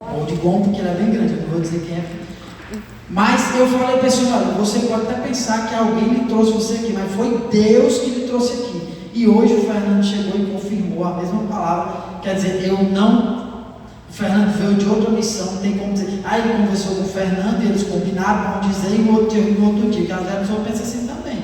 ou de bom, porque ele é bem grande, eu não vou dizer quem é. Mas eu falei para esse senhor, você pode até pensar que alguém lhe trouxe você aqui, mas foi Deus que lhe trouxe aqui. E hoje o Fernando chegou e confirmou a mesma palavra, quer dizer, eu não... O Fernando veio de outra missão, não tem como dizer. Aí ele conversou com o Fernando e eles combinaram, vão dizer, e no outro dia, que às vezes a pessoa pensa assim também.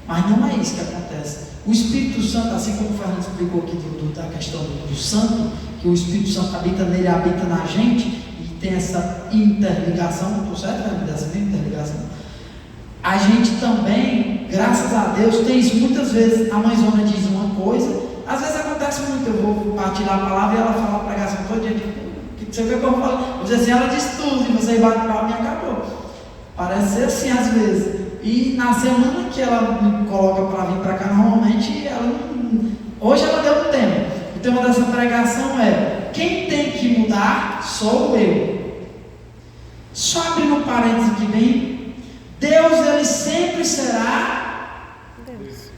Mas não é isso que acontece. O Espírito Santo, assim como o Fernando explicou aqui da questão do santo, que o Espírito Santo habita nele, habita na gente, e tem essa interligação, estou certo, Fernando, dessa interligação? A gente também, graças a Deus, tem isso. Muitas vezes a mãezona diz uma coisa, às vezes acontece muito, eu vou partilhar a palavra e ela fala a pregação todo dia, você vê como eu falo, vou dizer assim, ela diz tudo, e você bate palma e acabou. Parece ser assim às vezes. E na semana que ela me coloca para vir para cá, normalmente ela não... Hoje ela deu um tema. O tema dessa pregação é: quem tem que mudar sou eu. Só abrindo um parênteses aqui bem. Deus, ele sempre será Deus.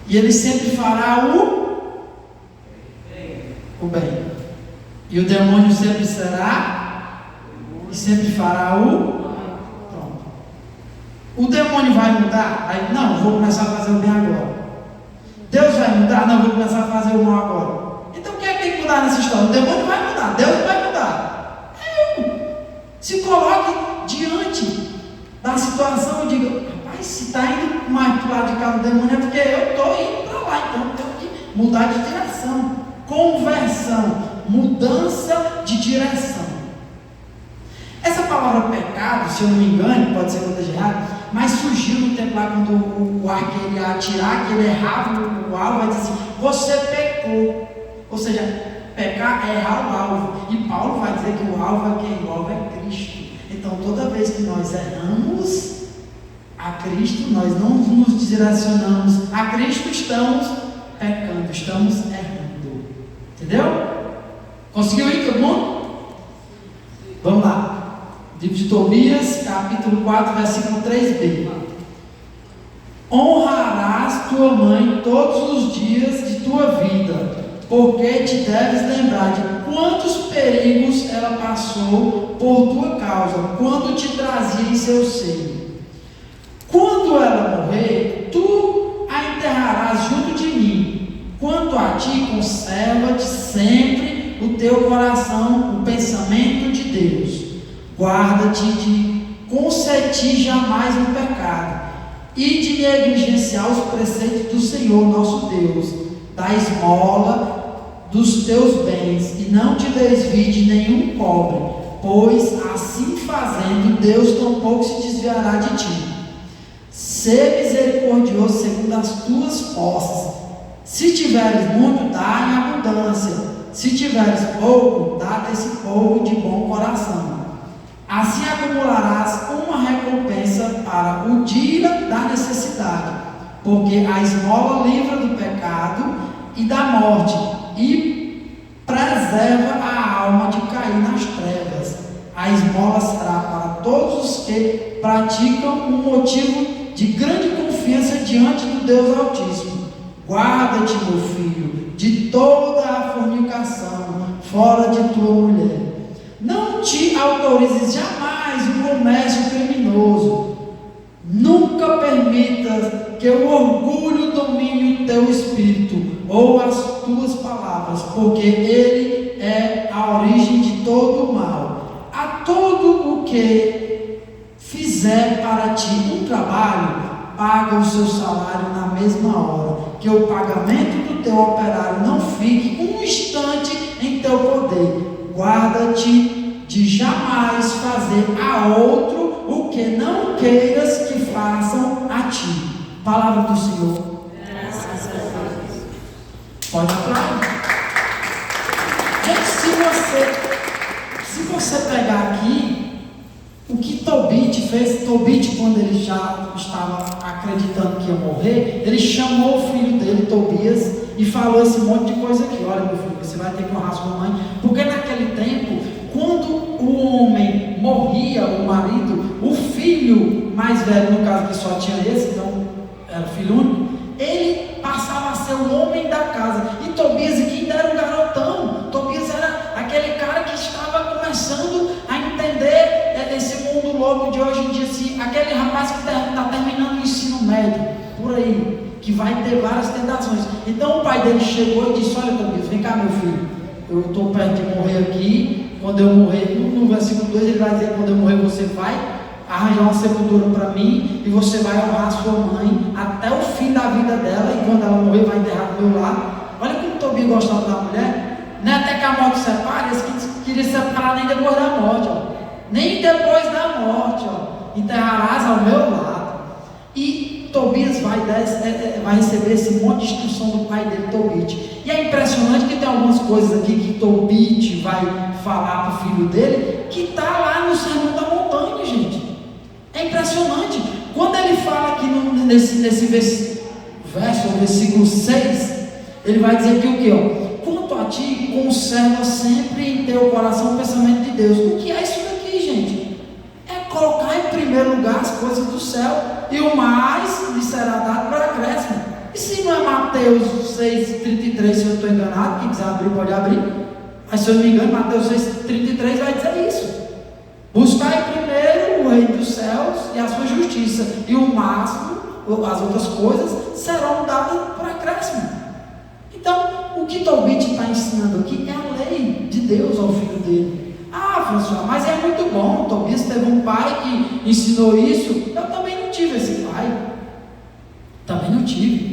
E ele sempre fará o bem. E o demônio sempre será e sempre fará o... Pronto. O demônio vai mudar? Aí, não, vou começar a fazer o bem agora. Deus vai mudar? Não, vou começar a fazer o mal agora. Então quem é que tem que mudar nessa história? O demônio vai mudar, Deus vai mudar. Eu. Se coloque diante da situação e diga: rapaz, se está indo mais para o lado de cá do demônio é porque eu estou indo para lá, então eu tenho que mudar de direção. Conversão. Mudança de direção. Essa palavra pecado, se eu não me engano, pode ser que eu esteja errado, mas surgiu no tempo lá quando o arqueiro ia atirar, que ele errava o alvo, ele disse assim: você pecou. Ou seja, pecar é errar o alvo. E Paulo vai dizer que o alvo é quem? O alvo é Cristo. Então toda vez que nós erramos a Cristo, nós não nos direcionamos a Cristo, estamos pecando, estamos errando. Entendeu? Conseguiu ir todo mundo? Vamos lá. Livro de Tobias, capítulo 4, versículo 3b. Honrarás tua mãe todos os dias de tua vida, porque te deves lembrar de quantos perigos ela passou por tua causa, quando te trazia em seu seio. Quando ela morrer, tu a enterrarás junto de mim. Quanto a ti, conserva-te sempre o teu coração, o pensamento de Deus. Guarda-te de consentir jamais no pecado e de negligenciar os preceitos do Senhor nosso Deus. Da esmola dos teus bens e não te desvie de nenhum pobre, pois assim fazendo Deus tampouco se desviará de ti. Sê misericordioso segundo as tuas posses. Se tiveres muito, dá em abundância. Se tiveres pouco, dá desse pouco de bom coração. Assim acumularás uma recompensa para o dia da necessidade, porque a esmola livra do pecado e da morte, e preserva a alma de cair nas trevas. A esmola será para todos os que praticam um motivo de grande confiança diante do Deus Altíssimo. Guarda-te, meu filho, de toda a fornicação, fora de tua mulher. Não te autorizes jamais o comércio criminoso. Nunca permitas que o orgulho domine o teu espírito ou as tuas palavras, porque ele é a origem de todo o mal. A todo o que fizer para ti um trabalho, paga o seu salário na mesma hora, que o pagamento do teu operário não fique um instante em teu poder. Guarda-te de jamais fazer a outro o que não queiras que façam a ti. Palavra do Senhor. Graças a Deus. Pode aplaudir. Gente, se você pegar aqui o que Tobit fez, Tobit, quando ele já estava acreditando que ia morrer, ele chamou o filho dele, Tobias, e falou esse monte de coisa aqui: olha, meu filho, você vai ter que honrar sua mãe, porque naquele tempo, quando o homem morria, o marido, o filho mais velho, no caso que só tinha esse, então era filho único, ele passava a ser o homem da casa. E Tobias aqui ainda era um garotão. Tobias era aquele cara que estava começando a entender esse mundo louco de hoje em dia. Se aquele rapaz que está terminando o ensino médio, por aí, que vai ter várias tentações. Então o pai dele chegou e disse: olha, Tobias, vem cá, meu filho, eu estou perto de morrer aqui. Quando eu morrer, no versículo 2 ele vai dizer: quando eu morrer você vai arranjar uma sepultura para mim, e você vai honrar a sua mãe até o fim da vida dela, e quando ela morrer vai enterrar do meu lado. Olha como Tobias gostava da mulher, não é até que a morte separe, eles queriam separar nem depois da morte, ó. Nem depois da morte, ó, enterrarás ao meu lado. E Tobias vai receber esse monte de instrução do pai dele, Tobit. E é impressionante que tem algumas coisas aqui que Tobit vai falar para o filho dele, que está lá no Sermão da Montanha, gente. É impressionante. Quando ele fala aqui nesse verso, versículo 6, ele vai dizer aqui o que? Ó, quanto a ti, conserva sempre em teu coração o pensamento de Deus. O que é isso daqui, gente? É colocar em primeiro lugar as coisas do céu, e o mais lhe será dado para acréscimo. E se não é Mateus 6,33, se eu estou enganado, quem quiser abrir pode abrir, mas se eu não me engano, Mateus 6,33 vai dizer isso: buscai primeiro o reino dos céus e a sua justiça, e o máximo, as outras coisas serão dadas por acréscimo. Então, o que Tobit está ensinando aqui é a lei de Deus ao filho dele. Ah, François, mas é muito bom, Tobias teve um pai que ensinou isso. Eu também não tive esse pai, também não tive.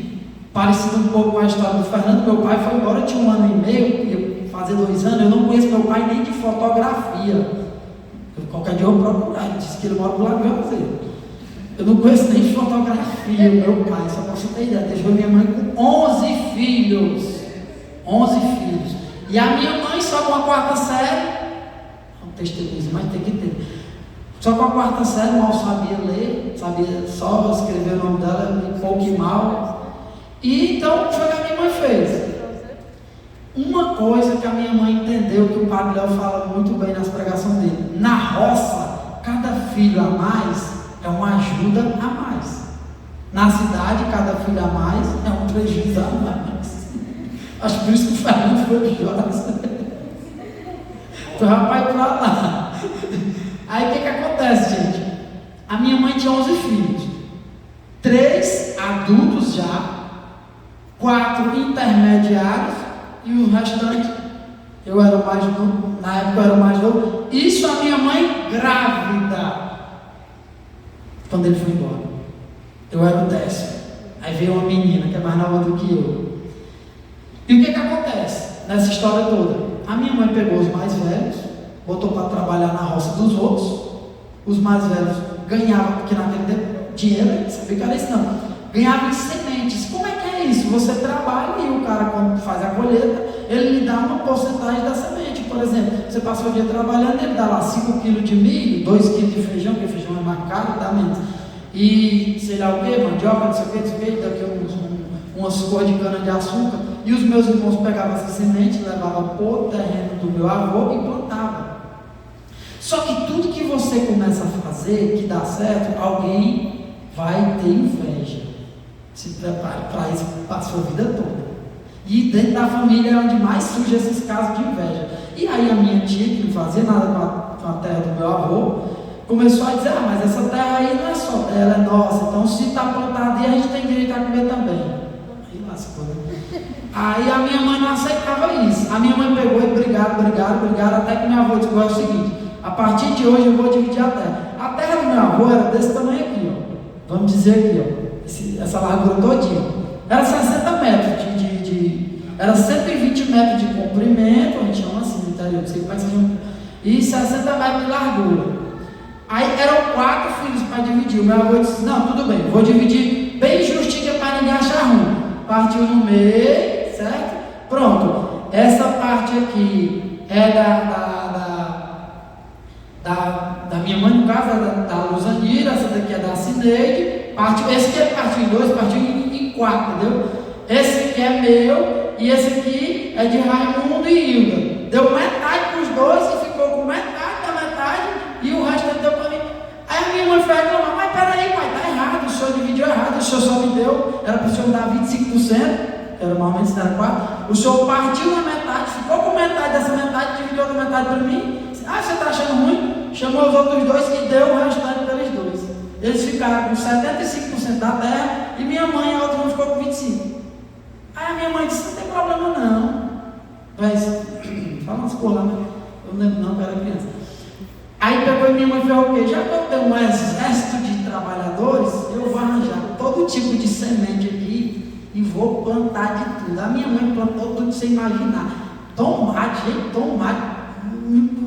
Parecido um pouco com a história do Fernando. Meu pai foi embora, tinha 1 ano e meio, ia fazer 2 anos. Eu não conheço meu pai nem de fotografia. Qualquer dia eu vou procurar, ele disse que ele mora do lado de Juazeiro. Eu não conheço nem de fotografia meu pai, só para você ter ideia. Deixou minha mãe com 11 filhos. 11 filhos. E a minha mãe só com a 4ª série, um testemunho, mas tem que ter. Só com a 4ª série, mal sabia ler, sabia só escrever o nome dela, pouco e mal. E então, foi o que a minha mãe fez. Uma coisa que a minha mãe entendeu, que o Padre Léo fala muito bem nas pregações dele: na roça, cada filho a mais é uma ajuda a mais. Na cidade, cada filho a mais é um prejuízo a mais. Acho por isso que o Fernando foi de Jonas. Então, rapaz, para lá. Aí o que acontece, gente? A minha mãe tinha 11 filhos, 3 adultos já, 4 intermediários, e o restante, eu era o mais novo, na época eu era o mais novo. Isso a minha mãe grávida, quando ele foi embora. Eu era o 10º. Aí veio uma menina que é mais nova do que eu. E o que acontece nessa história toda? A minha mãe pegou os mais velhos, botou para trabalhar na roça dos outros. Os mais velhos ganhavam, porque naquele tempo dinheiro, sabia que era isso não, ganhavam em sementes. Como é que é isso? Você trabalha e o cara, quando faz a colheita, ele lhe dá uma porcentagem da semente. Por exemplo, você passou o dia trabalhando, ele dá lá 5 kg de milho, 2 kg de feijão, porque feijão é mais caro, dá menos, e sei lá o que, mandioca, não sei o que, daqui umas cores de cana de açúcar. E os meus irmãos pegavam essa semente, levavam para o terreno do meu avô e plantavam. Só que tudo que você começa a fazer, que dá certo, alguém vai ter inveja. Se prepare para isso para a sua vida toda. E dentro da família é onde mais surge esses casos de inveja. E aí a minha tia, que não fazia nada com a terra do meu avô, começou a dizer: mas essa terra aí não é só dela, ela é nossa. Então se está plantada aí, a gente tem direito a comer também. Aí lascou, né? Aí a minha mãe não aceitava isso. A minha mãe pegou e brigaram, até que minha avó disse: é o seguinte, a partir de hoje eu vou dividir a terra. A terra do meu avô era desse tamanho aqui, ó. Vamos dizer aqui, ó, essa largura todinha. Era 60 metros era 120 metros de comprimento, a gente chama assim no interior, não sei como é que se chama, e 60 metros de largura. Aí eram 4 filhos para dividir. O meu avô disse: não, tudo bem, vou dividir bem justinho para ninguém achar ruim. Partiu no meio, certo? Pronto. Essa parte aqui é da minha mãe, no caso, é da Luzanira. Essa daqui é da Cineide. Esse aqui partiu em 2, partiu em 4, entendeu? Esse aqui é meu, e esse aqui é de Raimundo e Hilda. Deu metade para os dois e ficou com metade da metade, e o resto deu para mim. Aí a minha mãe foi reclamar: mas peraí, pai, tá errado, o senhor dividiu errado, o senhor só me deu, era para o senhor dar 25%, era normalmente era 4%, o senhor partiu na metade, ficou com metade dessa metade, dividiu outra metade para mim. Ah, você está achando ruim? Chamou os outros dois e deu o restante pelos dois. Eles ficaram com 75% da terra e minha mãe, a outra, ficou com 25%. Aí a minha mãe disse: não tem problema não. Mas, fala umas coisas lá, mas eu não lembro não, que eu era criança. Aí pegou e minha mãe falou: o quê? Já que eu tenho um exército de trabalhadores, eu vou arranjar todo tipo de semente aqui e vou plantar de tudo. A minha mãe plantou tudo sem imaginar. Tomate, gente, tomate.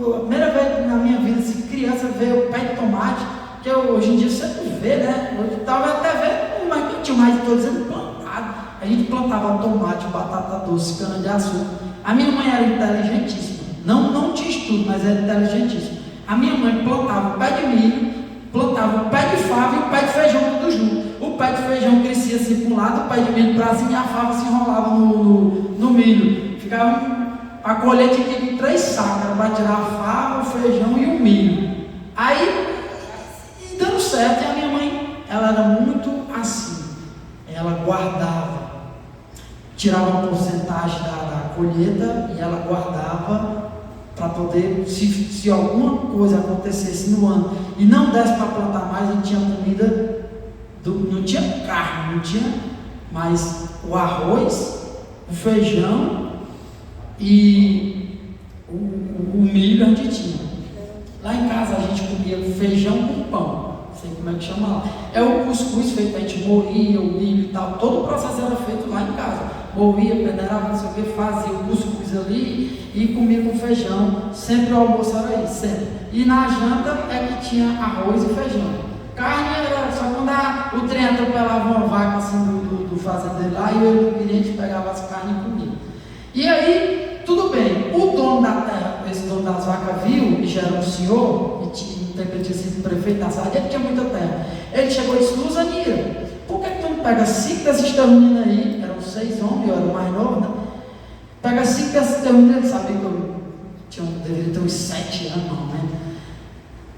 A primeira vez na minha vida, se criança vê o pé de tomate, que hoje em dia você não vê, né? Hoje estava até vendo, mas não tinha mais, estou dizendo plantado. A gente plantava tomate, batata doce, cana de açúcar. A minha mãe era inteligentíssima. Não tinha estudo, mas era inteligentíssima. A minha mãe plantava o pé de milho, plantava o pé de fava e o pé de feijão tudo junto. O pé de feijão crescia assim para um lado, o pé de milho para cima e a fava se enrolava no milho. Ficava a colheita de 3 sacas para tirar a fava, o feijão e o milho. Aí, dando certo, e a minha mãe, ela era muito assim. Ela guardava, tirava uma porcentagem da colheita e ela guardava para poder, se alguma coisa acontecesse no ano e não desse para plantar mais, não tinha comida, não tinha carne, não tinha mais o arroz, o feijão e o milho a gente tinha. Lá em casa a gente comia feijão com pão, não sei como é que chama lá. É o cuscuz feito, a gente moía o milho e tal, todo o processo era feito lá em casa. Moía, peneirava, não sei o que, fazia o cuscuz ali e comia com feijão. Sempre o almoço era isso, sempre. E na janta é que tinha arroz e feijão. Carne era só quando o trem atropelava uma vaca assim do fazendeiro lá e eu e o cliente pegava as carnes e comia. E aí, tudo bem, o dono da terra, esse dono das vacas viu, e já era um senhor, e no tempo ele tinha sido prefeito da cidade, ele tinha muita terra. Ele chegou e disse: Luzanira, por que tu não pega 5 dessas terminas aí? Eram 6 homens, eu era o mais novo, né? Pega 5 dessas terminas, ele sabia que eu deveria ter uns 7 anos, não, né?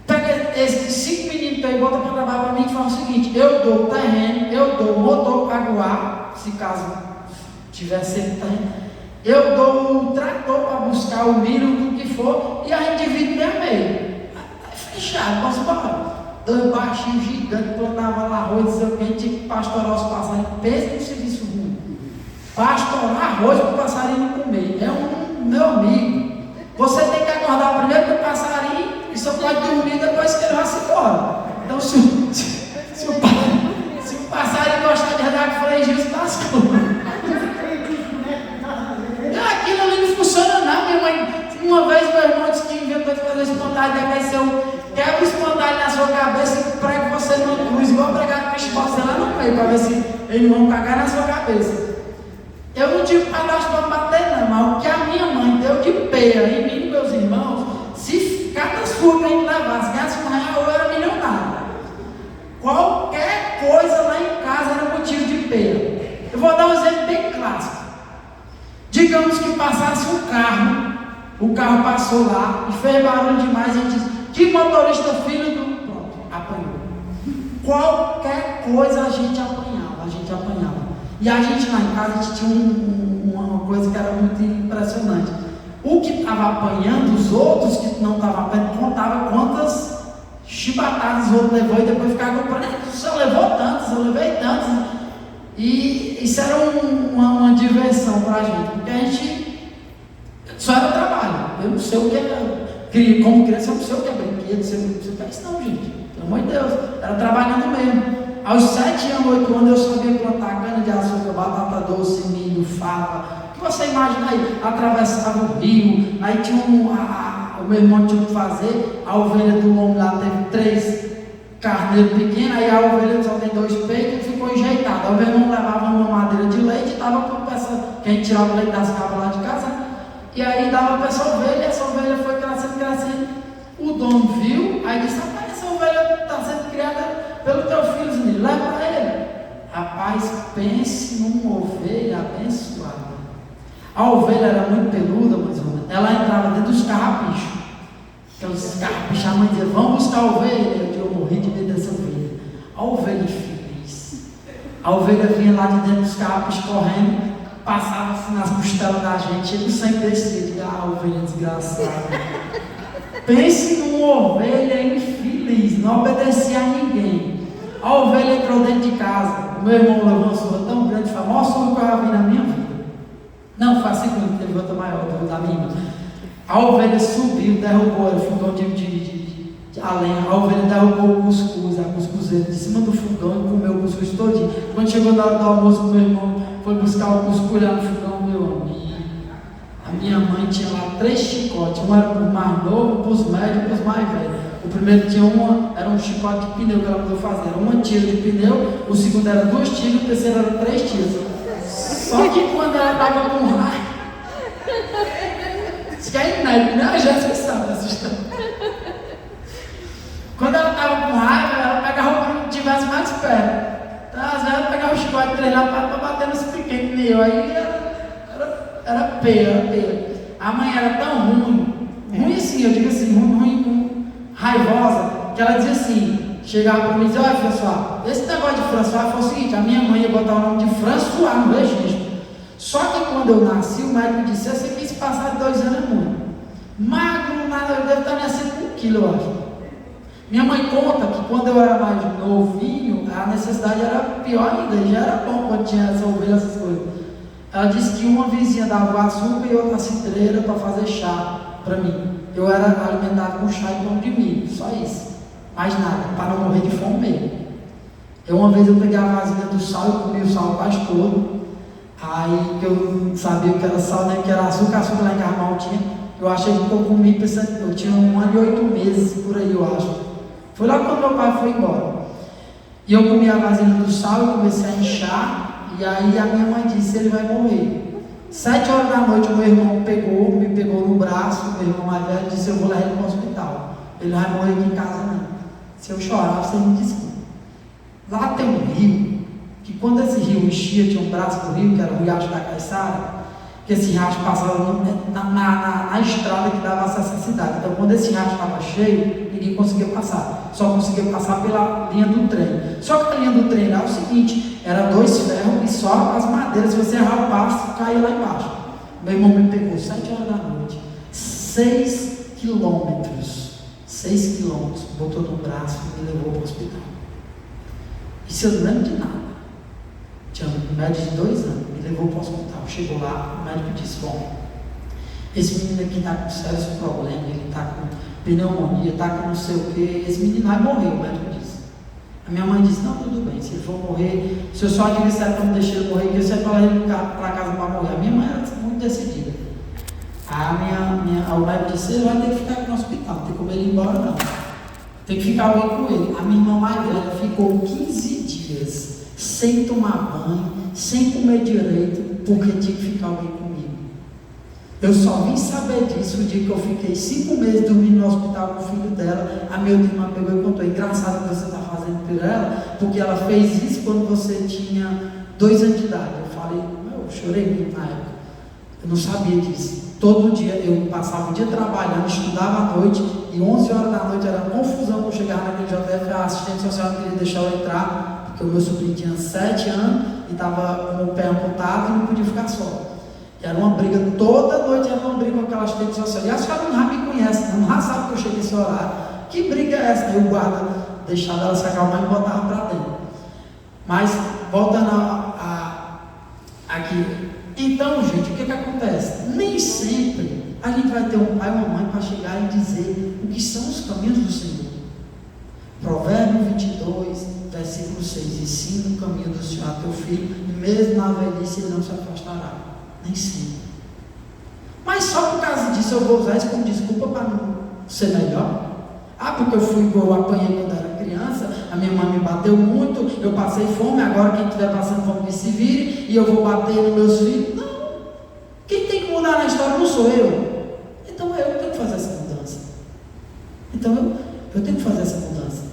Pega esses 5 meninos aí, bota para trabalhar para mim e fala o seguinte: eu dou o terreno, eu dou o motor para aguar, se caso tiver sempre terreno, eu dou o trator para buscar o milho, do que for, e a gente divide meio a meio. Fechado, posso embora. 2 baixinhos gigantes, plantava lá arroz, não sei o que, a gente tinha que pastorar os passarinhos. Pensa no serviço ruim. Pastorar arroz para o passarinho comer. É meu amigo. Você tem que acordar primeiro com o passarinho e só pode dormir depois que ele vai se embora. Então, se o passarinho gostar de andar com freio, você lascou. Aquilo ali não funciona não, minha mãe. Uma vez meu irmão disse que inventou de fazer espontâneo, daí se eu quebro o espontâneo na sua cabeça e prego você numa cruz, igual pregar com esposa lá no meio, para ver se eles vão cagar na sua cabeça. Eu não tive pedaço para bater não, mas o que a minha mãe deu de peia em mim e meus irmãos, se cada sua que a gente levasse, ganhasse R$1, eu era milionário. Qualquer coisa lá em casa era motivo de peia. Eu vou dar um exemplo bem clássico. Digamos que passasse um carro, o carro passou lá e fez barulho demais, a gente disse: que motorista filho do... Pronto, apanhou. Qualquer coisa a gente apanhava. E a gente lá em casa, a gente tinha uma coisa que era muito impressionante. O que estava apanhando, os outros que não estavam apanhando, contava quantas chibatadas os outros levou e depois ficava comprando: o senhor levou tantos, eu levei tantos. E isso era uma diversão para a gente, porque a gente só era trabalho. Eu não sei o que é, como criança, eu não sei o que é brinquedo, não sei o que é isso, não, gente. Pelo amor de Deus, era trabalhando mesmo. Aos 7 anos, 8 anos, eu sabia plantar cana de açúcar, batata doce, milho, fava. O que você imagina aí? Atravessava o rio, aí tinha o meu irmão tinha que fazer, a ovelha do homem lá teve 3 carneiros pequenos, aí a ovelha só tem 2 peitos e ficou enjeitada. O meu irmão levava uma madeira de leite e dava para essa, que a gente tirava o leite das cabras lá de casa, e aí dava para essa ovelha, e essa ovelha foi crescendo. O dono viu, aí disse: rapaz, essa ovelha está sendo criada pelo teu filho, Zinir, leva para ele. Rapaz, pense numa ovelha abençoada. A ovelha era muito peluda, mas ela entrava dentro dos carrapichos. Então os carrapichos, a mãe dizia: vamos buscar a ovelha. Eu morri de medo dessa ovelha. A ovelha feliz. A ovelha vinha lá de dentro dos carrapichos correndo, passava assim nas costelas da gente, e o sangue descia. A ovelha desgraçada. Pense numa ovelha infeliz, não obedecia a ninguém. A ovelha entrou dentro de casa. O meu irmão levou uma surra tão grande, foi a maior surra que eu já vi na minha vida. Não, foi a segunda, teve outra maior, da minha irmã. A ovelha subiu, derrubou, era fogão de a lenha. A ovelha derrubou o cuscuz, a cuscuzeira de cima do fogão e comeu o cuscuz todinho. Quando chegou na hora do almoço, o meu irmão foi buscar o cuscuz lá no fogão, meu amigo. A minha mãe tinha lá 3 chicotes, um era para os mais novos, para os médios e para os mais velhos. O primeiro tinha era um chicote de pneu que ela mandou fazer, era uma tira de pneu, o segundo era 2 tiras, o terceiro era 3 tiras. Só que quando ela estava com raiva, isso que é inédito, né? A Jéssica sabe dessa história. Quando ela estava com raiva, ela pegava o grupo que estivesse mais perto. Então, às vezes ela pegava o chicote de 3 lá para bater nesse pequeno pneu, aí era peia. A mãe era tão ruim assim, eu digo assim, ruim, raivosa, que ela dizia assim, chegava para mim e dizia, olha François, esse negócio de François foi o seguinte, a minha mãe ia botar o nome de François no registro. Só que quando eu nasci, o médico disse, você quis passar de 2 anos é muito. Magro, nada, eu devo estar nascendo com 1 quilo, eu acho. Minha mãe conta que quando eu era mais novinho, a necessidade era pior ainda, e já era bom quando tinha essa ovelha, essas coisas. Ela disse que uma vizinha dava açúcar e outra cidreira para fazer chá para mim. Eu era alimentado com chá e pão de milho, só isso. Mais nada, para não morrer de fome mesmo. Uma vez eu peguei a vasilha do sal e comi o sal quase todo. Aí que eu não sabia o que era sal, né? Que era açúcar lá em Carmal tinha. Eu achei que eu comi, pensando, eu tinha 1 ano e 8 meses por aí, eu acho. Foi lá quando meu pai foi embora. E eu comi a vasilha do sal e comecei a inchar. E aí a minha mãe disse, ele vai morrer. 7 horas da noite o meu irmão me pegou no braço, meu irmão mais velho, disse, eu vou levar ele para o hospital. Ele vai morrer aqui em casa não. Se eu chorar, você me desculpa. Lá tem um rio, que quando esse rio enchia, tinha um braço do rio, que era o Riacho da Caiçara, que esse riacho passava na estrada que dava acesso à cidade. Então quando esse riacho estava cheio, ninguém conseguia passar. Só conseguia passar pela linha do trem. Só que a linha do trem era o seguinte, era 2 ferros e só as madeiras, se você errar o passo, caía lá embaixo. Meu irmão me pegou 7 horas da noite, 6 quilômetros, botou no braço e me levou para o hospital. Isso eu não lembro de nada. Tinha um médico de 2 anos, me levou para o hospital. Chegou lá, o médico disse, bom, esse menino aqui está com sérios problemas, ele está com pneumonia, está com não sei o que, esse menino vai morrer, o médico disse. A minha mãe disse, não, tudo bem, se ele for morrer, se eu só disser para não deixar ele morrer, que eu sei para ele para casa para morrer. A minha mãe era muito decidida. O médico disse, ele vai ter que ficar aqui no hospital, não tem como ele ir embora não. Tem que ficar alguém com ele. A minha irmã mais velha ficou 15 dias sem tomar banho, sem comer direito, porque tinha que ficar alguém comigo. Eu só vim saber disso o dia que eu fiquei 5 meses dormindo no hospital com o filho dela. A minha irmã pegou e contou, engraçado que você está fazendo por ela, porque ela fez isso quando você tinha 2 anos de idade. Eu falei, eu chorei muito na época, eu não sabia disso. Todo dia eu passava o dia trabalhando, estudava à noite, e 11 horas da noite era confusão quando eu chegava naquele JF, a assistente social não queria deixar eu entrar, porque o meu sobrinho tinha 7 anos e estava com o pé amputado e não podia ficar só. E era uma briga, toda noite era uma briga com aquela assistente social. E a senhora não me conhece, não sabe que eu cheguei nesse horário. Que briga é essa? Aí o guarda deixava ela se acalmar e botava para dentro. Mas, voltando aqui, então, gente, o que acontece? Nem sempre a gente vai ter um pai ou uma mãe para chegar e dizer o que são os caminhos do Senhor. Provérbio 22, versículo 6, ensina o caminho do Senhor a teu filho, e mesmo na velhice ele não se afastará. Nem sempre. Mas só por causa disso eu vou usar isso como desculpa para não ser melhor? Porque eu apanhei quando era criança, a minha mãe me bateu muito, eu passei fome, agora quem estiver passando fome que se vire, e eu vou bater nos meus filhos. Não. Quem tem que mudar na história não sou eu. Então eu tenho que fazer essa mudança. Então eu tenho que fazer essa mudança.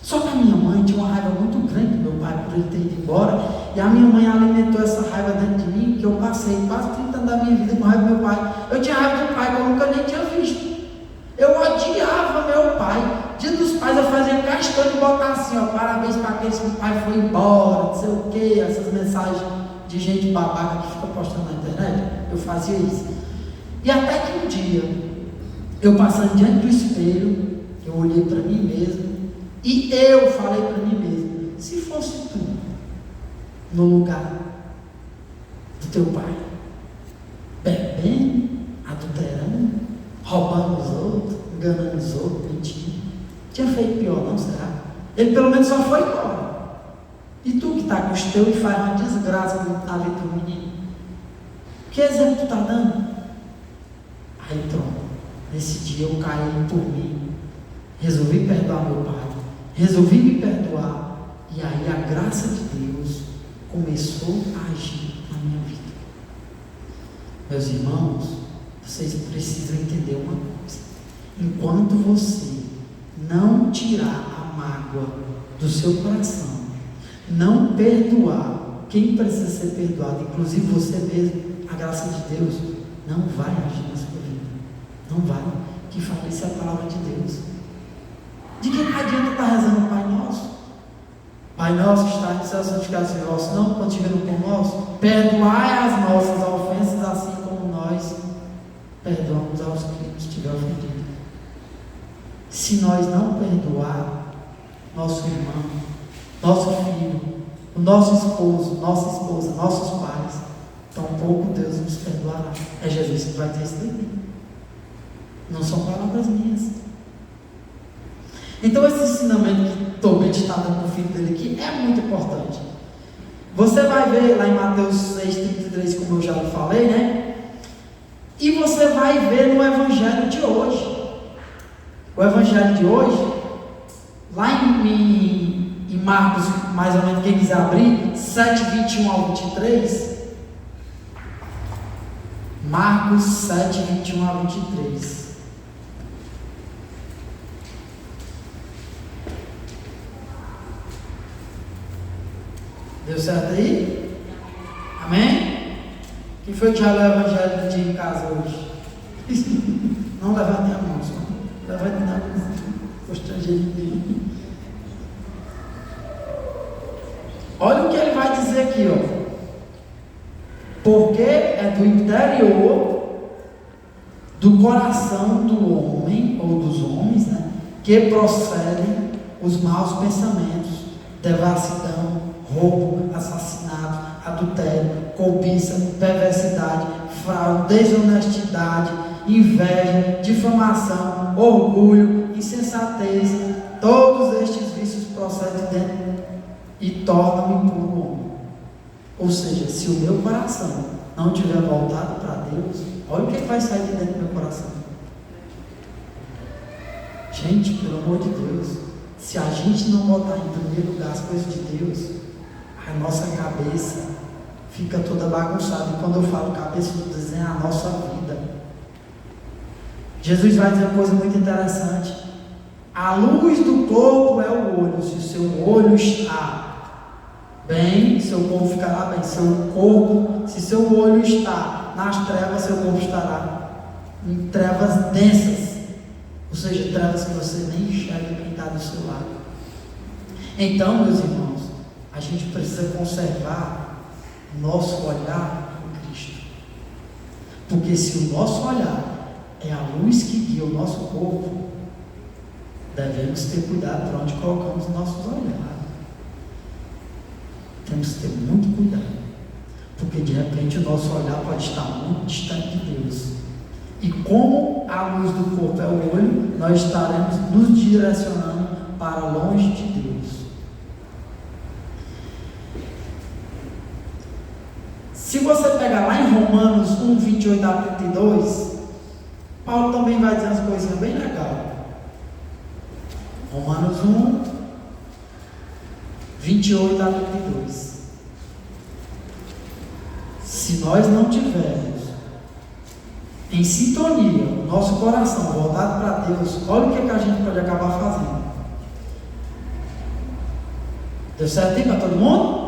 Só que a minha mãe tinha uma raiva muito grande do meu pai por ele ter ido embora, e a minha mãe alimentou essa raiva dentro de mim, que eu passei quase 30 anos da minha vida com raiva do meu pai. Eu tinha raiva do pai que eu nunca nem tinha visto. Eu odiava meu pai. Dia dos pais eu fazia questão de botar assim, parabéns para aqueles que o pai foi embora, não sei o que, essas mensagens de gente babaca que fica postando na internet. Eu fazia isso. E até que um dia Eu passando diante do espelho, eu olhei para mim mesmo e eu falei para mim mesmo: se fosse tu no lugar do teu pai, bebendo, adulterando, roubando os outros, enganando os outros, mentindo, tinha feito pior, não será? Ele pelo menos só foi embora. E tu que está com os teus e faz uma desgraça na vida do menino, que exemplo tu está dando? Aí pronto, nesse dia eu caí por mim, resolvi perdoar meu pai, resolvi me perdoar, e aí a graça de Deus começou a agir na minha vida. Meus irmãos, vocês precisam entender uma coisa: enquanto você não tirar a mágoa do seu coração, não perdoar quem precisa ser perdoado, inclusive você mesmo, a graça de Deus não vai agir na sua vida. Não vai. Que fala isso é a palavra de Deus. De que adianta estar rezando o Pai Nosso? Pai Nosso que está no céu, santificado seja o vosso nome, quando estiver no pão nosso, perdoai as nossas ofensas, assim como nós perdoamos aos que nos tiver ofendido. Se nós não perdoar nosso irmão, nosso filho, o nosso esposo, nossa esposa, nossos pais, tampouco Deus nos perdoará. É Jesus que vai ter esse dever. Não são palavras minhas. Então esse ensinamento que Tobit está dando para o filho dele aqui é muito importante. Você vai ver lá em Mateus 6,33, como eu já falei, né? E você vai ver no Evangelho de hoje. O Evangelho de hoje, lá em Marcos, mais ou menos, quem quiser abrir, 7:21 ao 23. Marcos 7:21 ao 23. Deu certo aí? Amém? Quem foi que já leu o Evangelho do dia em casa hoje? Não levantem a mão, só. Levantem a mão. Constranger ninguém. Olha o que ele vai dizer aqui, ó. Porque é do interior do coração do homem, ou dos homens, né, que procedem os maus pensamentos, devassidão, roubo, assassinato, adultério, cobiça, perversidade, fraude, desonestidade, inveja, difamação, orgulho, insensatez. Todos estes vícios procedem dentro e tornam impuro o homem. Ou seja, se o meu coração não estiver voltado para Deus, olha o que vai sair de dentro do meu coração. Gente, pelo amor de Deus, se a gente não botar em primeiro lugar as coisas de Deus, a nossa cabeça fica toda bagunçada. E quando eu falo cabeça, eu estou dizendo a nossa vida. Jesus vai dizer uma coisa muito interessante: a luz do corpo é o olho. Se o seu olho está bem, seu corpo ficará bem. Se seu olho está nas trevas, seu corpo estará em trevas densas, ou seja, trevas que você nem enxerga quem está do seu lado. Então, meus irmãos, a gente precisa conservar o nosso olhar em Cristo, porque se o nosso olhar é a luz que guia o nosso corpo, devemos ter cuidado para onde colocamos nossos olhares. Temos que ter muito cuidado, porque de repente o nosso olhar pode estar muito distante de Deus. E como a luz do corpo é o olho, nós estaremos nos direcionando para longe de Deus. Se você pegar lá em Romanos 1:28 a 32, Paulo também vai dizer umas coisinhas bem legais. Romanos 1:28 a 32. Se nós não tivermos em sintonia o nosso coração voltado para Deus, olha o que a gente pode acabar fazendo. Deu certo aí para todo mundo?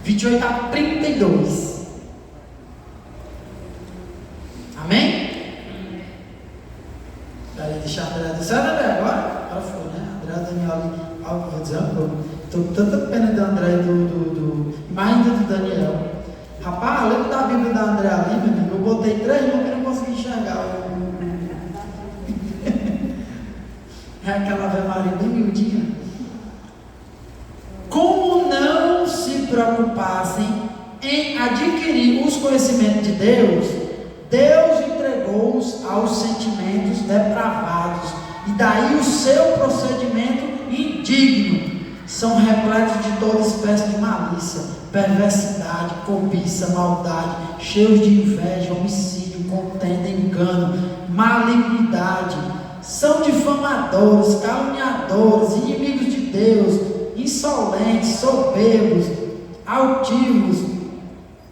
28 a 32. Amém? Peraí, deixa a André. Deu certo, André? Agora foi, né? André, Daniel, algo vou dizer uma coisa. Estou com tanta pena do André e mais ainda do Daniel. Rapaz, lembra da Bíblia da André ali, meu amigo? Eu botei 3 mãos que não consegui enxergar É aquela Ave Maria bem miudinha. Como não se preocupassem em adquirir os conhecimentos de Deus, Deus entregou-os aos sentimentos depravados, e daí o seu procedimento indigno. São repletos de toda espécie de malícia, perversidade, cobiça, maldade, cheios de inveja, homicídio, contenda, engano, malignidade. São difamadores, caluniadores, inimigos de Deus, insolentes, soberbos, altivos,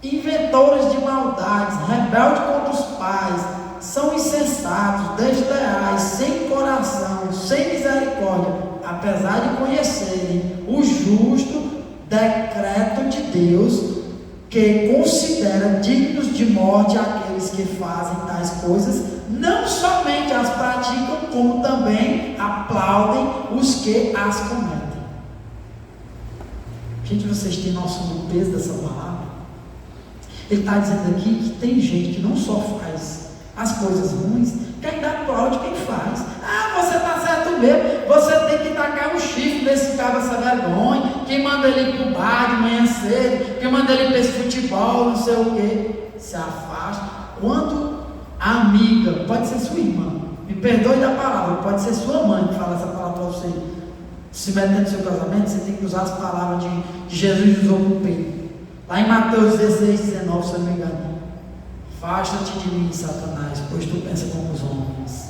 inventores de maldades, rebeldes contra os pais, são insensatos, desleais, sem coração, sem misericórdia, apesar de conhecerem o justo decreto de Deus, que considera dignos de morte aqueles que fazem tais coisas, não somente as praticam, como também aplaudem os que as cometem. Gente, vocês têm noção do peso dessa palavra? Ele está dizendo aqui que tem gente que não só faz as coisas ruins, que ainda aplaude quem faz. Ah, você está certo mesmo, você tem que tacar o chifre desse cara essa vergonha, quem manda ele ir para o bar de manhã cedo, quem manda ele ir para esse futebol, não sei o quê. Se afasta. Quando a amiga, pode ser sua irmã, me perdoe da palavra, pode ser sua mãe que fala essa palavra para você, se metendo no seu casamento, você tem que usar as palavras de Jesus usou com Pedro. Lá em Mateus 16, 19, se eu não me engano. Afasta-te de mim, Satanás, pois tu pensa como os homens.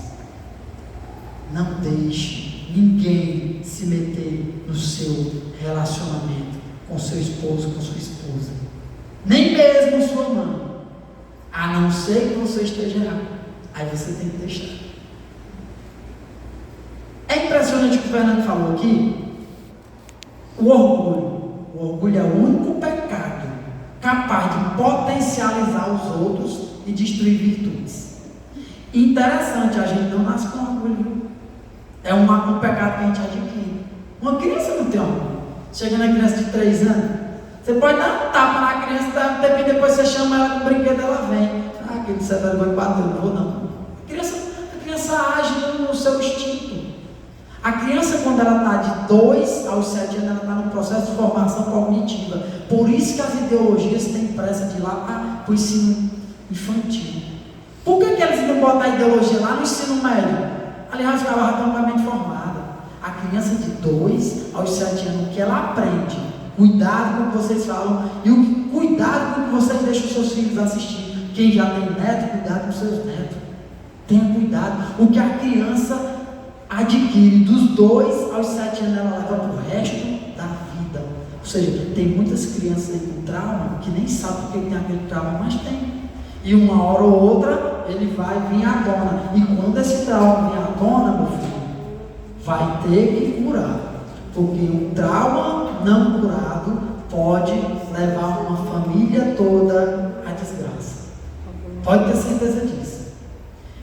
Não deixe ninguém se meter no seu relacionamento com seu esposo, com sua esposa. Nem mesmo sua mãe. A não ser que você esteja errado. Aí você tem que deixar. É impressionante o que o Fernando falou aqui. O orgulho. O orgulho é o único pecado capaz de potencializar os outros e destruir virtudes. Interessante, a gente não nasce com orgulho. É um pecado que a gente adquire. Uma criança não tem orgulho. Chega na criança de 3 anos, você pode dar um tapa na criança, depois você chama ela com o brinquedo, ela vem. Ah, aquele você vai bater, não vou não. A criança age no seu instinto. A criança, quando ela está de 2 aos 7 anos, ela está num processo de formação cognitiva. Por isso que as ideologias têm pressa de ir lá para o ensino infantil. Por que eles não botam a ideologia lá no ensino médio? Aliás, ela já está completamente formada. A criança de 2 aos 7 anos, o que ela aprende? Cuidado com o que vocês falam e cuidado com o que vocês deixam os seus filhos assistir. Quem já tem neto, cuidado com os seus netos. Tenha cuidado. O que a criança adquire dos 2 aos 7 anos, ela leva para o resto da vida. Ou seja, tem muitas crianças aí com trauma que nem sabem porque tem aquele trauma, mas tem. E uma hora ou outra ele vai vir à tona. E quando esse trauma vir à tona, meu filho, vai ter que curar. Porque um trauma não curado pode levar uma família toda à desgraça. Pode ter certeza disso.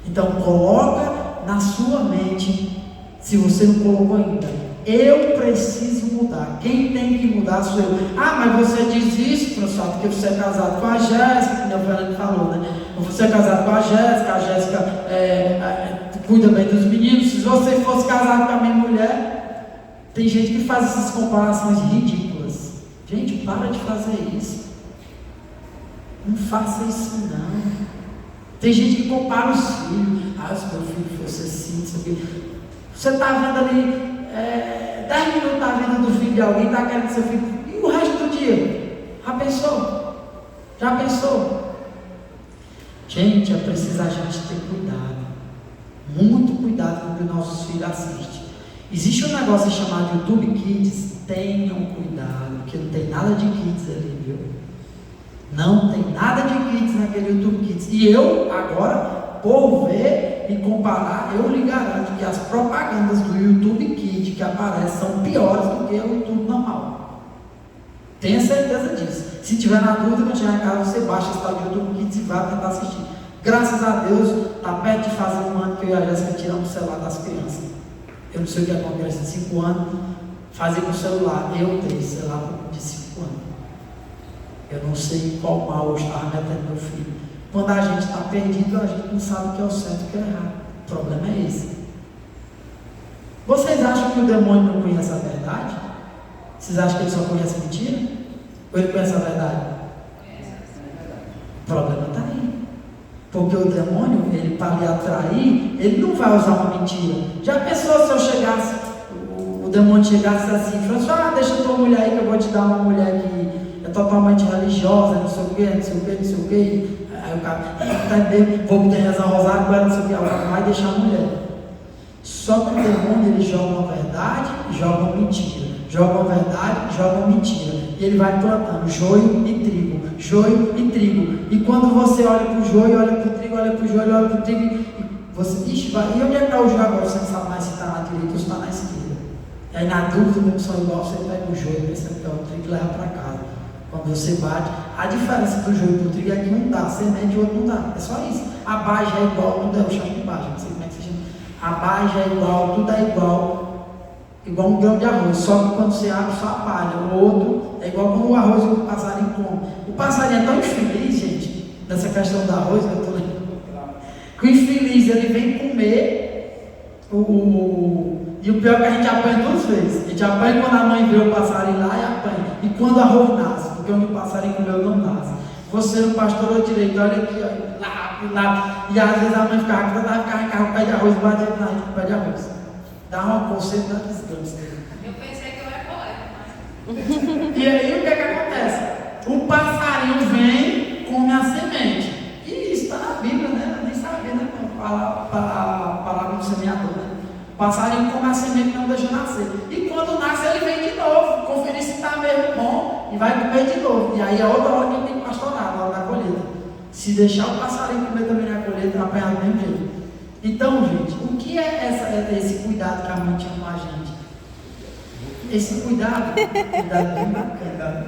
Então coloca na sua mente, se você não colocou ainda, eu preciso mudar. Quem tem que mudar sou eu. Ah, mas você diz isso, professor, porque você é casado com a Jéssica, que o Fernando falou, né? Você é casado com a Jéssica cuida bem dos meninos. Se você fosse casado com a minha mulher, tem gente que faz essas comparações ridículas. Gente, para de fazer isso. Não faça isso não. Tem gente que compara os filhos. Ah, se meu filho fosse assim, não sei o quê. Você está vendo ali 10 minutos da vida do filho de alguém, está querendo que seu filho. E o resto do dia? Já pensou? Já pensou? Gente, é preciso a gente ter cuidado. Muito cuidado com o que nossos filhos assistem. Existe um negócio chamado YouTube Kids. Tenham cuidado, porque não tem nada de kids ali, viu? Não tem nada de kids naquele YouTube Kids. E eu, agora, por ver e comparar, eu lhe garanto que as propagandas do YouTube Kids que aparecem são piores do que o YouTube normal. Tenha certeza disso. Se tiver na dúvida, quando chegar em casa, você baixa esse tal de YouTube Kids e vai tentar assistir. Graças a Deus, está perto de fazer um ano que eu e a Jéssica tiramos o celular das crianças. Eu não sei o que é com uma criança de 5 anos, fazer com o celular. Eu tenho celular de 5 anos. Eu não sei qual mal eu estava metendo meu filho. Quando a gente está perdido, a gente não sabe o que é o certo e o que é o errado. O problema é esse. o demônio não conhece a verdade? Vocês acham que ele só conhece mentira? Ou ele conhece a verdade? O problema está aí. Porque o demônio, ele para lhe atrair, ele não vai usar uma mentira. Já pensou se eu chegasse, o demônio chegasse assim, e falasse, deixa a tua mulher aí que eu vou te dar uma mulher que é totalmente religiosa, não sei o que, não sei o que, não sei o que. Aí o cara, vou rezar rosário com ela, não sei o que, ela vai deixar a mulher. Só que o demônio, ele joga uma verdade e joga uma mentira. Joga uma verdade e joga uma mentira. E ele vai plantando joio e trigo. Joio e trigo. E quando você olha para o joio, olha para o trigo, olha para o joio, olha para o trigo, e você, e onde é que está o joio agora? Você não sabe mais se está na direita ou se está na esquerda. E aí na dúvida, como são igual, você pega o joio, pensa que é o trigo e leva para casa. Quando você bate, a diferença do joio para o trigo é que um dá semente e o outro não dá. É só isso. A baixa é igual, tudo é o chão de baixa, não sei como é que se chama. A baixa é igual, tudo é igual um grão de arroz, só que quando você abre só a palha, o outro é igual quando o arroz e o passarinho come. O passarinho é tão infeliz, gente, nessa questão do arroz, que eu estou lembrando, que o infeliz, ele vem comer e o pior é que a gente apanha duas vezes. A gente apanha quando a mãe vê o passarinho lá e apanha, e quando o arroz nasce, porque onde o passarinho comeu não nasce. Você não pastorou direito, olha aqui, ó, lá, e às vezes a mãe ficava carregando o pé de arroz e batia no pé de arroz. Dá uma coceira da desgraça. Eu pensei que eu era poeta, mas... E aí o que acontece? O passarinho vem, come a semente. E isso está na Bíblia, né? Eu nem sabia, né? Palavra do semeador, né? O passarinho come a semente e não deixa nascer. E quando nasce, ele vem de novo, conferir se está mesmo bom e vai comer de novo. E aí é outra hora que ele tem que pastorar, na hora da colheita. Se deixar o passarinho comer também na colheita, vai apanhar do mesmo jeito. Então, gente, o que é esse cuidado que a mãe tinha com a gente? Esse cuidado bem bacana.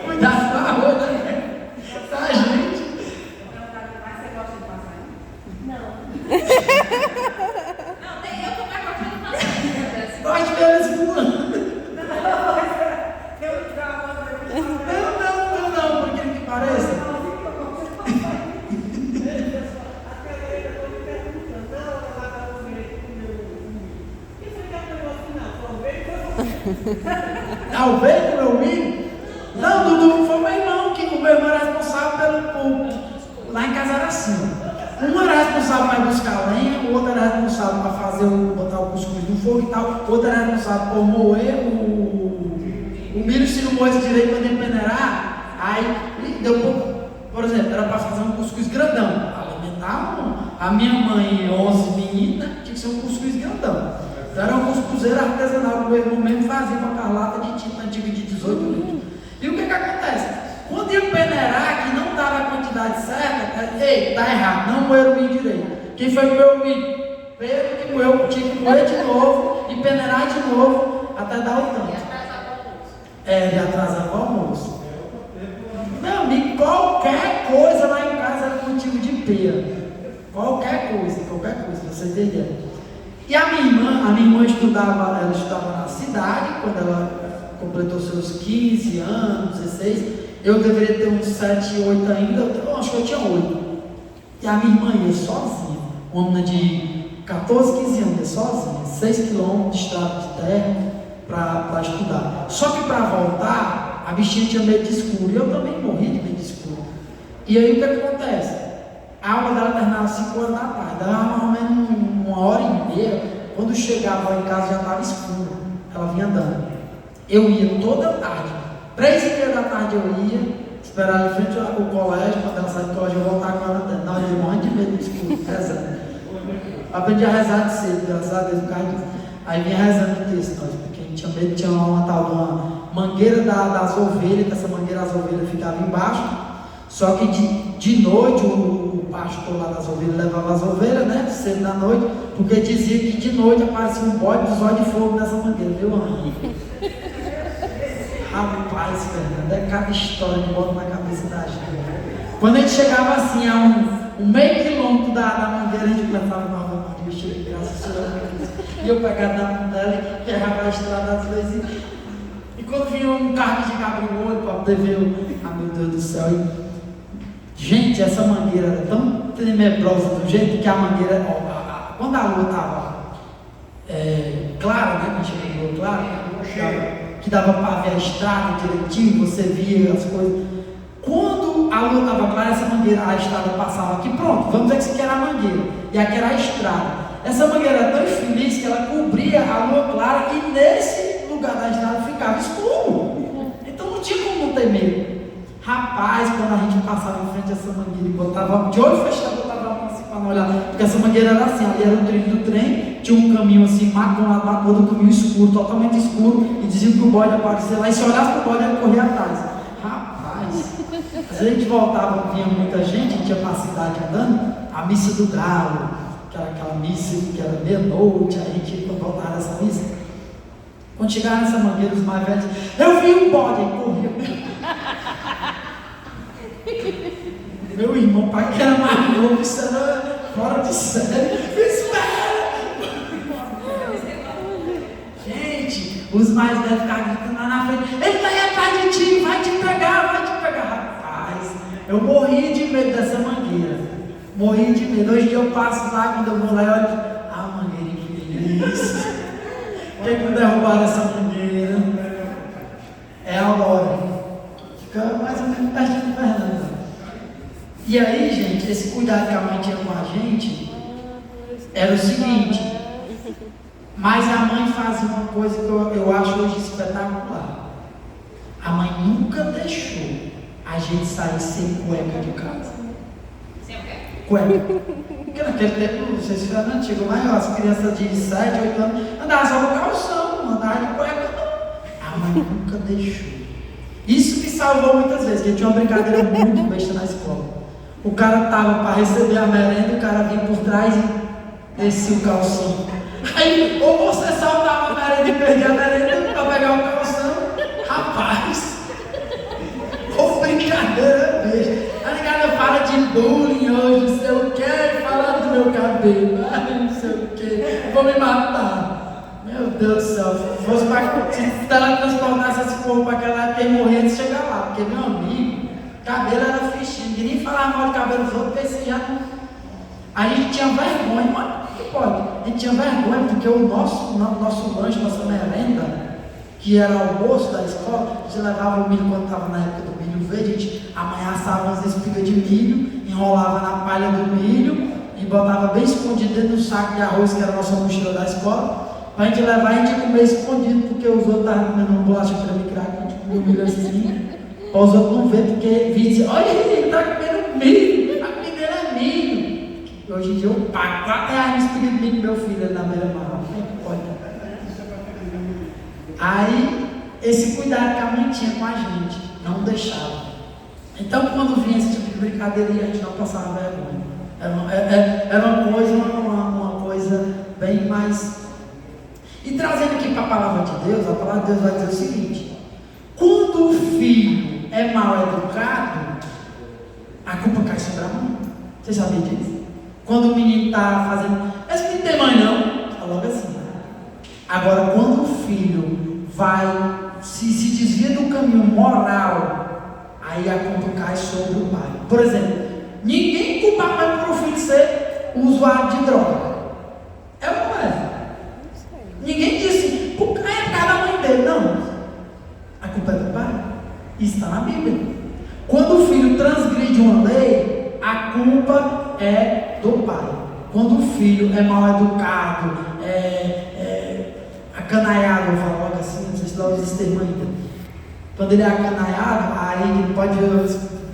Cuidado com a arroz, né? Tá, gente? Mas você gosta de passarinho? Não. Não, tem eu que vai gostando de passarinho. Gosto de ver eles pulando. Não, por que pareça. Talvez com meu milho? Não, Dudu, foi meu irmão, que o meu irmão era responsável lá em casa era assim. Um era responsável para buscar lenha, o outro era responsável para botar o cuscuz no fogo e tal, o outro era responsável por moer o milho, se não moesse direito para ele peneirar, aí deu pouco. Por exemplo, era para fazer um cuscuz grandão, para alimentar a minha mãe e 11 meninas, tinha que ser um cuscuz grandão. Então era um cuscuzeiro artesanal que o meu irmão mesmo fazia com a carlata de tinta antiga de 18 litros. E o que acontece? Quando ia peneirar, que não dava a quantidade certa, ei, tá errado, não moeram o milho direito. Quem foi que moeu o milho? Pedro que moeu, tinha que moer de novo e peneirar de novo até dar o tanto. Ele atrasava o almoço. Meu amigo, qualquer coisa lá em casa era motivo de pena. Qualquer coisa, você entendeu? E a minha irmã estudava na cidade, quando ela completou seus 15 anos, 16, eu deveria ter uns 7, 8 ainda, eu acho que eu tinha 8. E a minha irmã ia sozinha, uma menina de 14, 15 anos, ia sozinha, 6 quilômetros de estrada de terra para estudar. Só que para voltar, a bichinha tinha medo de escuro, e eu também morri de medo de escuro. E aí o que acontece? A aula dela terminava às 5 horas da tarde, dava mais ou menos 1h30, quando chegava lá em casa já estava escuro, ela vinha andando. Eu ia toda tarde, 3h30 da tarde eu ia, esperar ela em frente ao colégio, quando ela sair do colégio eu voltar com ela andando. Não, eu morri de medo do escuro, rezando. Aprendi a rezar de cedo, graças a Deus, aí vinha rezando o texto, porque a gente tinha medo, tinha uma tal de uma mangueira das ovelhas, que essa mangueira das ovelhas ficava embaixo. Só que de noite o pastor lá das ovelhas levava as ovelhas, né? Cedo da noite, porque dizia que de noite aparecia um bode dos olhos de fogo nessa mangueira, viu, amigo? Rapaz, Fernando, é cada história que bota na cabeça da gente. Quando a gente chegava assim a um meio quilômetro da mangueira, a gente começava a falar, Deus, cheio de graça, Senhor. E eu pegava na mão dela e errava a estrada às vezes. E quando vinha um carro que abria o olho para poder ver, meu Deus do céu. Gente, essa mangueira era tão tenebrosa do jeito que a mangueira, quando a lua estava clara, né? Quando chega a lua clara, que dava para ver a estrada direitinho, você via as coisas. Quando a lua estava clara, essa mangueira, a estrada passava aqui, pronto, vamos dizer que isso aqui era a mangueira, e aqui era a estrada. Essa mangueira era tão infeliz que ela cobria a lua clara e nesse lugar da estrada ficava escuro. Então não tinha como não ter medo. Rapaz, quando a gente passava em frente a essa mangueira e botava de olho fechado, botava a mão assim para não olhar, porque essa mangueira era assim, ali era o trilho do trem, tinha um caminho assim, marcado lá do caminho escuro, totalmente escuro, e diziam que o bode aparecia lá, e se olhasse para o bode, ele corria atrás. Rapaz, às vezes a gente voltava, vinha muita gente, a gente ia para a cidade andando, a missa do galo, que era aquela missa que era meia-noite, a gente voltava dessa missa. Quando chegaram nessa mangueira, os mais velhos, eu vi um bode, e corria. Meu irmão, pai que era mais novo, isso era fora de série. Gente, os mais velhos ficavam gritando lá na frente, ele está aí atrás de ti, vai te pegar, vai te pegar. Rapaz, eu morri de medo dessa mangueira. Morri de medo. Hoje eu passo lá, quando eu vou lá, eu olho, mangueira infeliz. Por que não derrubaram essa mangueira? É a Aurora. Fica mais ou menos pertinho do Fernando. E aí, gente, esse cuidado que a mãe tinha com a gente era o seguinte, mas a mãe fazia uma coisa que eu acho hoje espetacular. A mãe nunca deixou a gente sair sem cueca de casa. Sem o quê? Cueca. Porque naquele tempo, não sei se foi antigo, mas as crianças de 7, 8 anos andavam só no calção, não andavam de cueca não. A mãe nunca deixou. Isso me salvou muitas vezes, porque tinha uma brincadeira muito besta na escola. O cara estava para receber a merenda, o cara vinha por trás e descia o calção. Aí, ou você saltava a merenda e perdia a merenda para pegar o calção. Rapaz, ou brincadeira besta. A ligada fala de bullying hoje, não sei o que, falando do meu cabelo, não sei o que, vou me matar. Meu Deus do céu, se fosse para teletransportasse esse povo para aquela época e morrer antes de chegar lá, porque meu amigo, cabelo era fichinho, ninguém nem falava mal de cabelo dos outros, porque esse já não. A gente tinha vergonha, mas não pode. A gente tinha vergonha porque o nosso lanche, nossa merenda, que era o almoço da escola, a gente levava o milho quando estava na época do milho verde, a gente amanhaçava umas espigas de milho, enrolava na palha do milho e botava bem escondido dentro do saco de arroz, que era a nossa mochila da escola, para a gente levar e a gente ia comer escondido, porque os outros estavam comendo uma bolacha creme crack, a gente comia o milho assim. Para os outros não verem, porque dizem, olha ele está comendo milho, a comida é milho. E hoje em dia eu pago R$4 no espiga de milho meu filho ali na beira-mar. Aí, esse cuidado que a mãe tinha com a gente, não deixava. Então, quando vinha esse tipo de brincadeira, a gente não passava vergonha. Era uma coisa bem mais. E trazendo aqui para a palavra de Deus, a palavra de Deus vai dizer o seguinte: quando o filho é mal educado, a culpa cai sobre a mãe. Você sabia disso? Quando o menino está fazendo. Esse menino tem mãe, não? Está logo assim. Agora, quando o filho se desvia do caminho moral, aí a culpa cai sobre o pai. Por exemplo, ninguém culpa a mãe por o filho ser usuário de droga. É ou não é? Ninguém disse, por que é por causa da mãe dele? Não. A culpa é do pai. Isso está na Bíblia. Quando o filho transgride uma lei, a culpa é do pai. Quando o filho é mal educado, acanaiado, eu falo logo assim, não sei se lá usa esse termo ainda. Quando ele é acanaiado, aí ele pode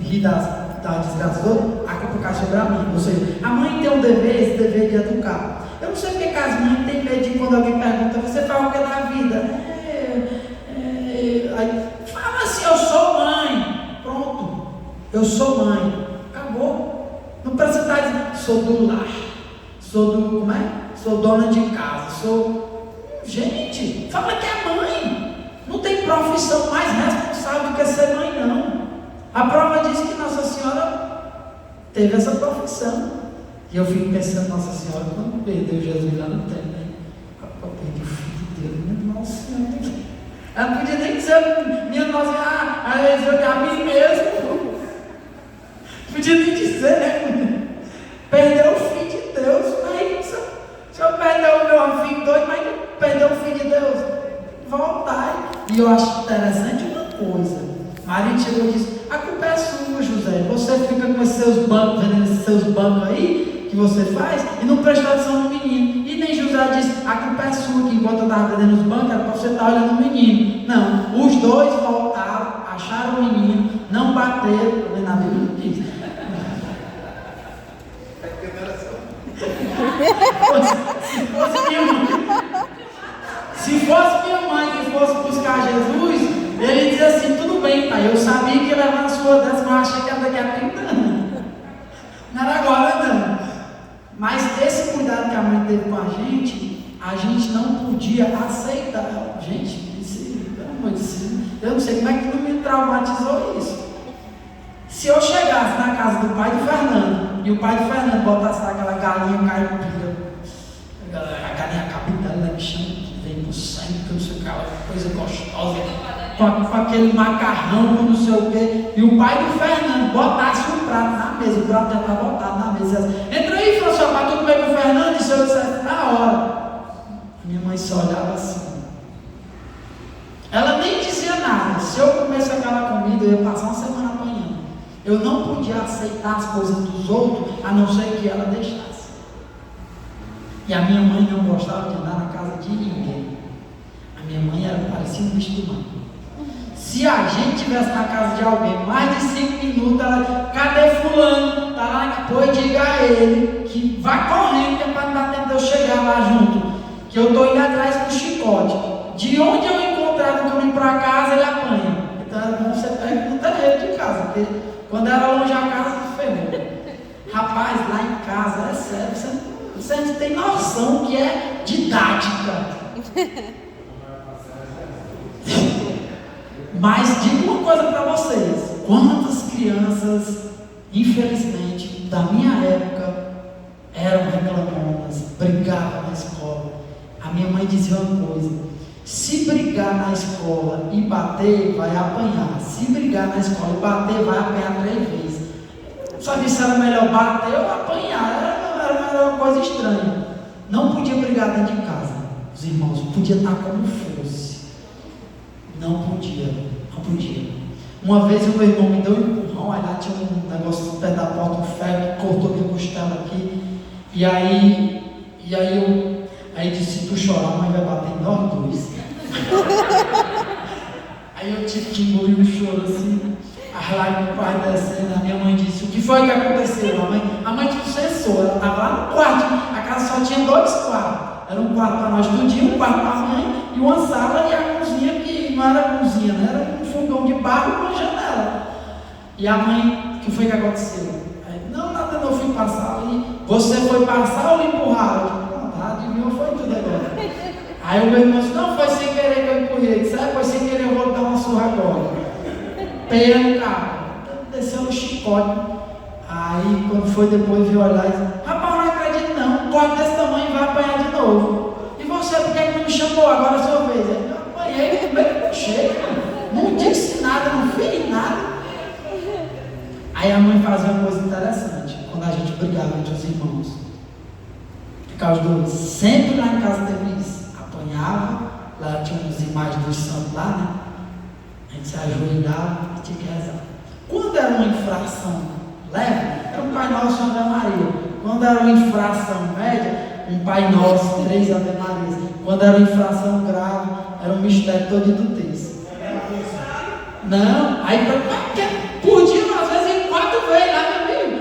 rir da desgraça do outro, a culpa cai sobre a mãe. Ou seja, a mãe tem um dever, esse dever de educar. Eu não sei porque que as mães têm medo de quando alguém pergunta, você faz o que da vida? Aí, fala assim, eu sou mãe. Pronto, eu sou mãe. Acabou. Não precisa estar dizendo, sou do lar. Sou dona de casa, Gente, fala que é mãe. Não tem profissão mais responsável do que ser mãe, não. A prova diz que Nossa Senhora teve essa profissão. E eu fico pensando, Nossa Senhora, quando perdeu Jesus lá no tempo, né? Eu perdi o filho de Deus, minha Nossa Senhora. Ela não podia nem dizer, minha Nossa Senhora, a mim mesmo. Podia nem dizer, né? interessante uma coisa. Maria chegou e disse: a culpa é sua, José. Você fica com esses seus bancos, vendendo esses seus bancos aí, que você faz, e não presta atenção no menino. E nem José disse: a culpa é sua, que enquanto eu estava vendendo os bancos, era para você estar olhando o menino. Não, os dois voltaram, acharam o menino, não bateram, na Bíblia não diz. Se fosse minha mãe que fosse buscar Jesus, ele dizia assim: tudo bem, pai, eu sabia que ia levar na sua dança, mas eu achei que era daqui a 30 anos. Não era agora, não. Mas esse cuidado que a mãe teve com a gente não podia aceitar. Gente, pelo amor de Deus, eu não sei como é que não me traumatizou isso. Se eu chegasse na casa do pai do Fernando, e o pai do Fernando botasse aquela galinha caipira, a galinha capital, né, que chama, que vem no sangue, que não sei o que, aquela coisa gostosa, com aquele macarrão, não sei o que, e o pai do Fernando botasse um prato na mesa, o prato já está botado na mesa. Entra aí, François, para tu comer com o Fernando, e se eu dissesse na hora. Minha mãe só olhava assim. Ela nem dizia nada. Se eu comesse aquela comida, eu ia passar uma semana apanhando. Eu não podia aceitar as coisas dos outros, a não ser que ela deixasse. E a minha mãe não gostava de andar na casa de ninguém. A minha mãe parecia um bicho do mato. Se a gente estivesse na casa de alguém mais de 5 minutos, ela: cadê fulano? Tá lá, pois diga a ele que vai correndo, que é para não dar tempo de eu chegar lá junto, que eu estou indo atrás com o chicote. De onde eu encontrar no caminho para casa, ele apanha. Então era bom você pegar no terreiro de casa, porque quando era longe a casa, ferrou. Rapaz, lá em casa, é sério, você não tem noção que é didática. Mas digo uma coisa para vocês: quantas crianças, infelizmente, da minha época, eram reclamonas, brigavam na escola. A minha mãe dizia uma coisa: se brigar na escola e bater, vai apanhar. Se brigar na escola e bater, vai apanhar 3 vezes. Não sabia se era melhor bater ou apanhar, era uma coisa estranha. Não podia brigar dentro de casa, os irmãos, podia estar como fosse. Não podia. Uma vez o meu irmão me deu um empurrão, aí lá tinha um negócio no pé da porta, um ferro que cortou minha costela aqui. E aí eu disse: se tu chorar, a mãe vai bater em nós dois. Aí eu tive que engolir o choro assim, as lágrimas quase descendo. A minha mãe disse: o que foi que aconteceu? A mãe tipo censou, ela estava lá no quarto, a casa só tinha 2 quartos. Era um quarto para nós tudinho, um quarto para a mãe, e uma sala e a cozinha, que não era cozinha, né? Era um fogão de barro com uma janela. E a mãe: o que foi que aconteceu? Aí: não, nada, não, fui passar ali. Você foi passar ou lhe empurraram? Adivinhou, foi tudo agora. Aí o meu irmão disse: não, foi sem querer que eu empurrei. Ele disse: foi sem querer, eu vou dar uma surra agora. Peia no carro, desceu no chicote. Aí quando foi depois, veio olhar e disse: rapaz, não acredito não, um corte desse tamanho vai apanhar de novo. E você, por que não me chamou? Agora é a sua vez. Eu apanhei, primeiro puxei, não disse nada, não fiz nada. Aí a mãe fazia uma coisa interessante, quando a gente brigava entre os irmãos. Os dois, sempre lá em casa teve isso. Apanhava, lá tinha umas imagens dos santos lá, né? A gente se ajoelhava e tinha que rezar. Quando era uma infração leve, era um Pai Nosso e uma Ave Maria. Quando era uma infração média, um Pai Nosso, 3 Ave Marias. Quando era uma infração grave, era um mistério todo do texto. Não, aí por dia, às vezes, 4 vezes lá, meu amigo.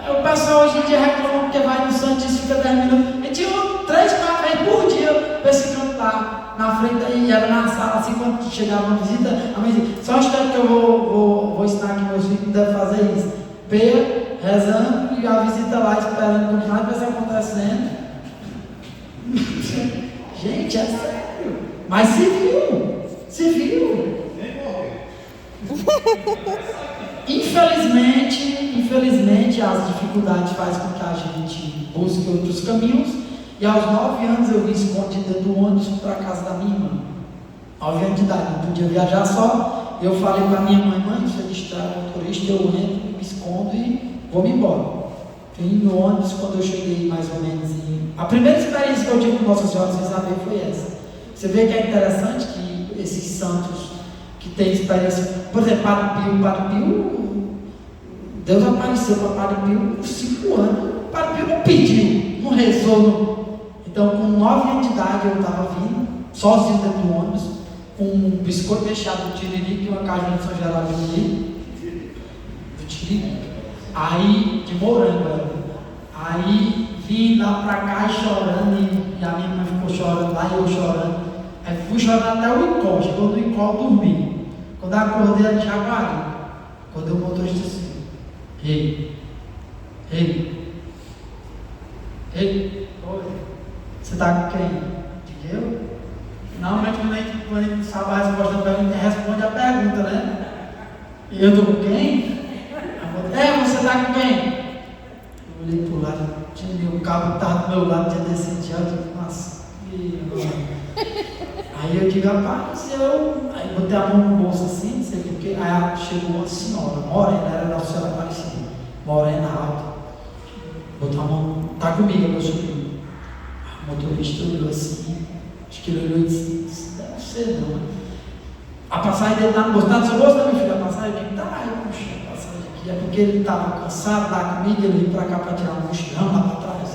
O pessoal hoje em dia reclama porque vai no Santíssimo, fica 10 minutos. A gente tinha 3, 4 vezes por dia para esse cantar na frente aí, era na sala, assim, quando chegava uma visita, a mãe dizia: só um instante que eu vou ensinar aqui meus filhos que devem fazer isso. Peia, rezando, e a visita lá esperando que nada estivesse acontecendo. Gente, é sério. Mas se viu. Infelizmente, as dificuldades fazem com que a gente busque outros caminhos. E aos 9 anos eu me escondi dentro do ônibus para a casa da minha irmã. 9 anos de idade, não podia viajar só. Eu falei para minha mãe: mãe, você distrai o motorista, eu entro, me escondo e vou-me embora. Fui no ônibus. Quando eu cheguei mais ou menos a primeira experiência que eu tive com Nossa Senhora sem saber foi essa. Você vê que é interessante que esses santos que têm experiência. Por exemplo, Padre Pio, Deus apareceu para Padre Pio por 5 anos. Padre Pio não pediu, não rezou. Não. Então, com 9 anos de idade, eu estava vindo, sozinho dentro do ônibus, com um biscoito recheado de tiririca e uma caixa de São Geraldo do tiririca. Aí, de morango, aí vim lá pra cá chorando, e a minha mãe ficou chorando lá, e eu chorando. Aí fui chorando até o Icó, chegou do Icó, dormi. Quando eu acordei, era de Jaguari. Quando o motorista assim, ei, oi, você tá com quem? Digo eu? Normalmente quando a gente sabe a resposta da pergunta, a gente responde a pergunta, né? E eu tô com quem? Você tá com quem? Eu olhei pro lado, tinha um cabo que estava do meu lado, tinha descido de alto, nossa, aí eu digo, rapaz, aí botei a mão no bolso assim, não sei porquê, aí chegou uma senhora, morena, era Nossa Senhora Aparecida, morena alta, botou a mão, tá comigo, meu sobrinho. O motorista olhou assim, acho que ele olhou e disse, deve ser não. A passagem dele tá no bolso, tá no seu bolso, né, meu filho? A passagem dele tá, aí puxa a passagem aqui, é porque ele estava cansado da comida, ele veio para cá para tirar um mochilão lá para trás,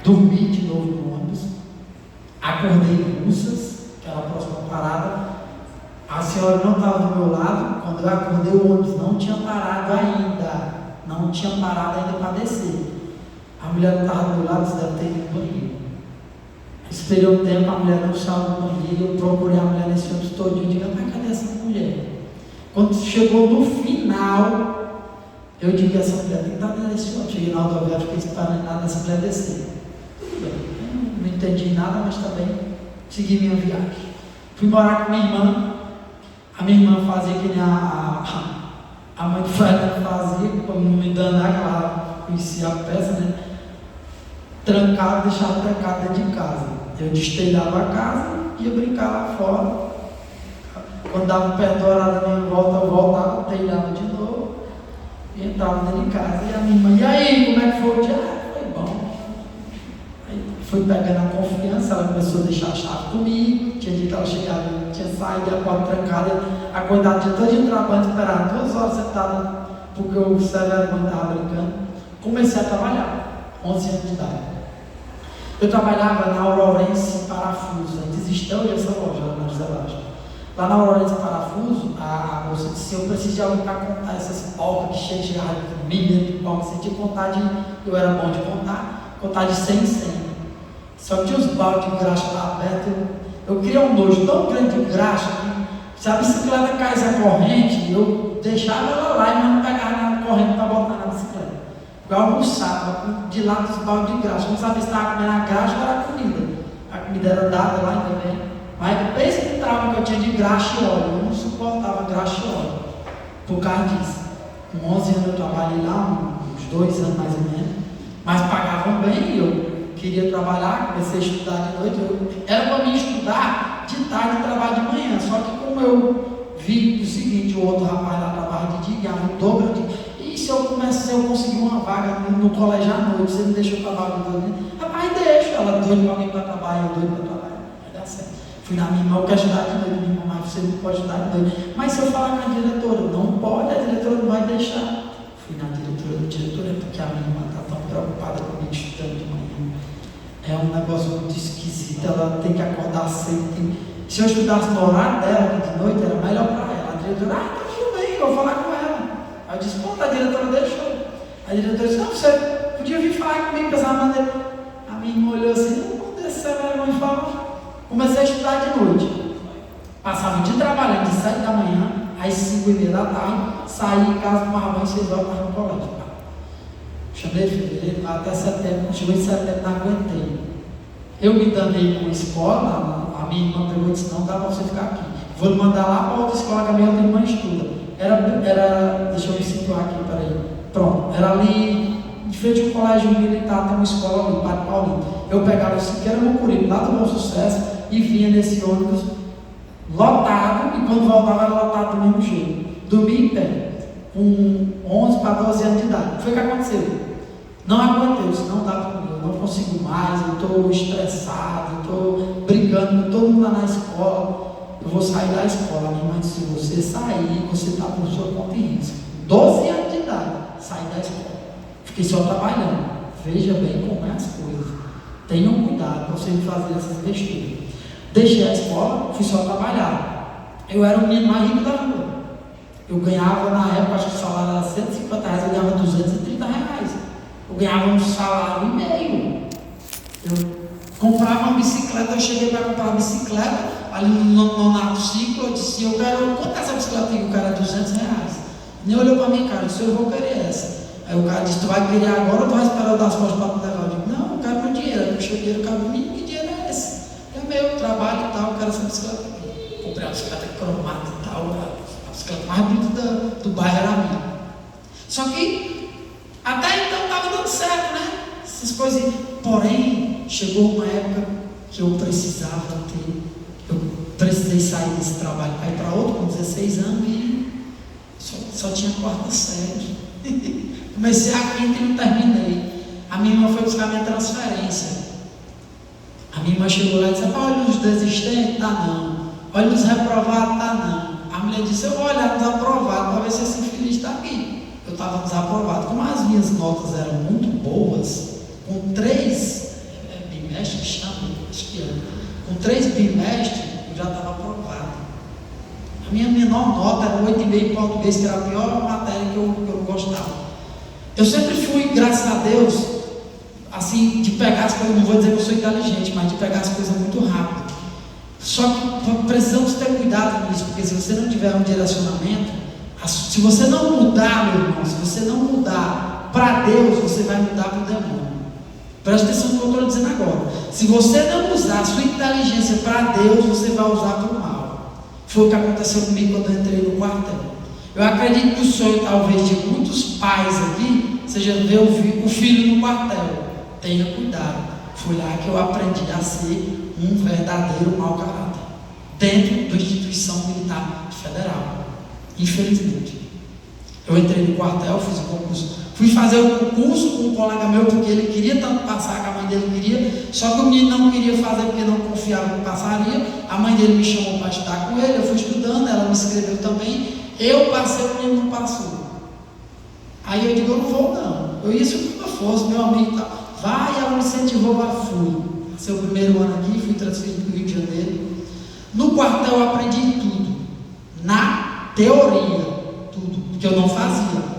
dormi de novo no ônibus, acordei em Russas, que era a próxima parada, a senhora não estava do meu lado, quando eu acordei o ônibus não tinha parado ainda para descer. A mulher não estava do meu lado, você deve ter ido no banheiro. Esperei um tempo, a mulher não saiu do banheiro, eu procurei a mulher nesse ônibus todinho, eu digo, mas cadê essa mulher? Quando chegou no final, eu digo, essa mulher tem que estar nesse ônibus. Cheguei na rodoviária, fiquei esperando nada dessa mulher descer. Tudo bem, eu não entendi nada, mas também segui minha viagem. Fui morar com minha irmã. A minha irmã fazia que nem a mãe do Fred fazia, como não me danar, que ela conhecia a peça, né? Trancado, deixava trancado dentro de casa. Eu destelhava a casa e ia brincar lá fora. Quando dava um perto do horário da minha volta, eu voltava, telhava de novo e entrava dentro de casa. E a minha irmã, e aí, como é que foi o dia? Foi bom. Aí fui pegando a confiança, ela começou a deixar a chave comigo. Tinha dia que ela chegava, tinha saído, a porta trancada, acordado de todo de trabalho, esperava 2 horas sentada, porque o Severo estava brincando. Comecei a trabalhar, 11 anos de idade. Eu trabalhava na Aurorense Parafuso, ainda existe hoje essa loja lá na José Baixo. Lá na Aurorense Parafuso, a moça disse, eu preciso de alguém para contar essas porcas que chegam de milha de pau, você tinha que contar eu era bom de contar de 100 em 100. Só que tinha os baldes de graxa lá abertos, eu queria um nojo tão grande de graxa que se a bicicleta caísse a corrente, eu deixava ela lá e não pegava na corrente para botar na bicicleta. Eu almoçava de lá dos baldes de graxa, não sabia se estava comendo a graxa ou era a comida. A comida era dada lá também. Mas pensa que trauma que eu tinha de graxa e óleo, eu não suportava graxa e óleo, por causa disso. Com 11 anos eu trabalhei lá, uns 2 anos mais ou menos, mas pagavam bem e eu queria trabalhar, comecei a estudar de noite, era para mim estudar de tarde e trabalhar de manhã, só que como eu vi o seguinte, o outro rapaz lá trabalhava de dia, ganhava o dobro, eu disse, e se eu conseguir uma vaga no colégio à noite, você me deixou trabalhar com ele? Rapaz, deixa, ela doida para alguém para trabalhar, eu doido para trabalhar, vai dar certo. Fui na minha irmã, eu quero estudar de noite, minha irmã, mas você não pode estudar de noite. Mas se eu falar com a diretora, não pode, a diretora não vai deixar. Fui na diretora, porque a minha irmã está tão preocupada comigo estudando de manhã. É um negócio muito esquisito, ela tem que acordar cedo. Se eu estudasse no horário dela, de noite, era melhor para ela. A diretora, tá tudo bem, eu vou falar com ela. Aí eu disse, a diretora deixou. A diretora disse, não, você podia vir falar comigo dessa maneira. A minha irmã olhou assim, não desceu, a minha irmã falou. Comecei a estudar de noite. Passava o dia trabalhando de 7 da manhã, às 5:30 da tarde, saí em casa, tomava banho, 6 horas para ir no colégio. Chamei fevereiro, até setembro, chegou em setembro, não aguentei. Eu me danei com a escola, a minha irmã pegou e disse, não dá para você ficar aqui. Vou mandar lá para outra escola que a minha outra irmã estuda. Era, deixa eu me situar aqui, peraí. Pronto, era ali, de frente ao colégio militar, tem uma escola ali, Padre Paulinho. Eu pegava o Siqueira Mucuripe, lá do Bom Sucesso, e vinha nesse ônibus lotado, e quando voltava era lotado do mesmo jeito. Dormi em pé, com 11 para 12 anos de idade. O que foi que aconteceu? Não aguentei, disse, não dá para mim, eu não consigo mais, eu estou estressado, eu estou brigando com todo mundo lá na escola, eu vou sair da escola. A minha mãe disse: se você sair, você está por sua conta e risco. 12 anos de idade, saí da escola, fiquei só trabalhando. Veja bem como é as coisas. Tenham cuidado para você não fazer essas besteiras. Deixei a escola, fui só trabalhar. Eu era o menino mais rico da rua. Eu ganhava, na época, acho que o salário era R$150, eu ganhava R$230. Eu ganhava um salário e meio. Eu comprava uma bicicleta, eu cheguei para comprar uma bicicleta, ali no Nato Ciclo, eu disse: eu quero, quanto é essa bicicleta aqui? O cara, R$200. Nem olhou para mim, cara, eu disse: eu vou querer essa. Aí o cara disse: tu vai querer agora ou tu vai esperar eu dar as costas para tu levar? Eu digo: não, eu quero meu dinheiro. Eu puxei o dinheiro, cabe em mim, que dinheiro é esse? É meu, trabalho e tal, eu quero essa bicicleta aqui. Comprei a bicicleta cromada e tal, a bicicleta mais bonita do bairro era a minha. Só que até então estava dando certo, né? Essas coisas. Porém, chegou uma época que eu precisava ter, eu precisei sair desse trabalho para ir para outro com 16 anos e só tinha quarta série. Comecei a quinta e não terminei. A minha irmã foi buscar minha transferência. A minha irmã chegou lá e disse: olha os desistentes, tá não. Olha os reprovados, tá não. A mulher disse: eu vou olhar nos aprovados para ver se esse infeliz está aqui. Eu estava desaprovado. Como as minhas notas eram muito boas, com 3 bimestres, chama, acho que era. Com 3 bimestres, eu já estava aprovado. A minha menor nota era 8,5 em português, que era a pior matéria que eu gostava. Eu sempre fui, graças a Deus, assim, de pegar as coisas, não vou dizer que eu sou inteligente, mas de pegar as coisas muito rápido. Só que precisamos ter cuidado nisso, porque se você não tiver um direcionamento, se você não mudar, meu irmão, se você não mudar para Deus, você vai mudar para o demônio. Preste atenção no que eu estou dizendo agora. Se você não usar a sua inteligência para Deus, você vai usar para o mal. Foi o que aconteceu comigo quando eu entrei no quartel. Eu acredito que o sonho, talvez, de muitos pais aqui, seja ver o filho no quartel. Tenha cuidado. Foi lá que eu aprendi a ser um verdadeiro mau caráter, dentro da instituição militar federal. Infelizmente. Eu entrei no quartel, fiz o concurso. Fui fazer o concurso com um colega meu, porque ele queria tanto passar, que a mãe dele queria, só que o menino não queria fazer porque não confiava que passaria. A mãe dele me chamou para estudar com ele, eu fui estudando, ela me inscreveu também. Eu passei, o menino não passou. Aí eu digo: eu não vou não. Eu ia subir com força, meu amigo tá, vai, ela me incentivou, eu fui. Passei o primeiro ano aqui, fui transferido para o Rio de Janeiro. No quartel eu aprendi tudo. Na teoria, tudo, porque eu não fazia.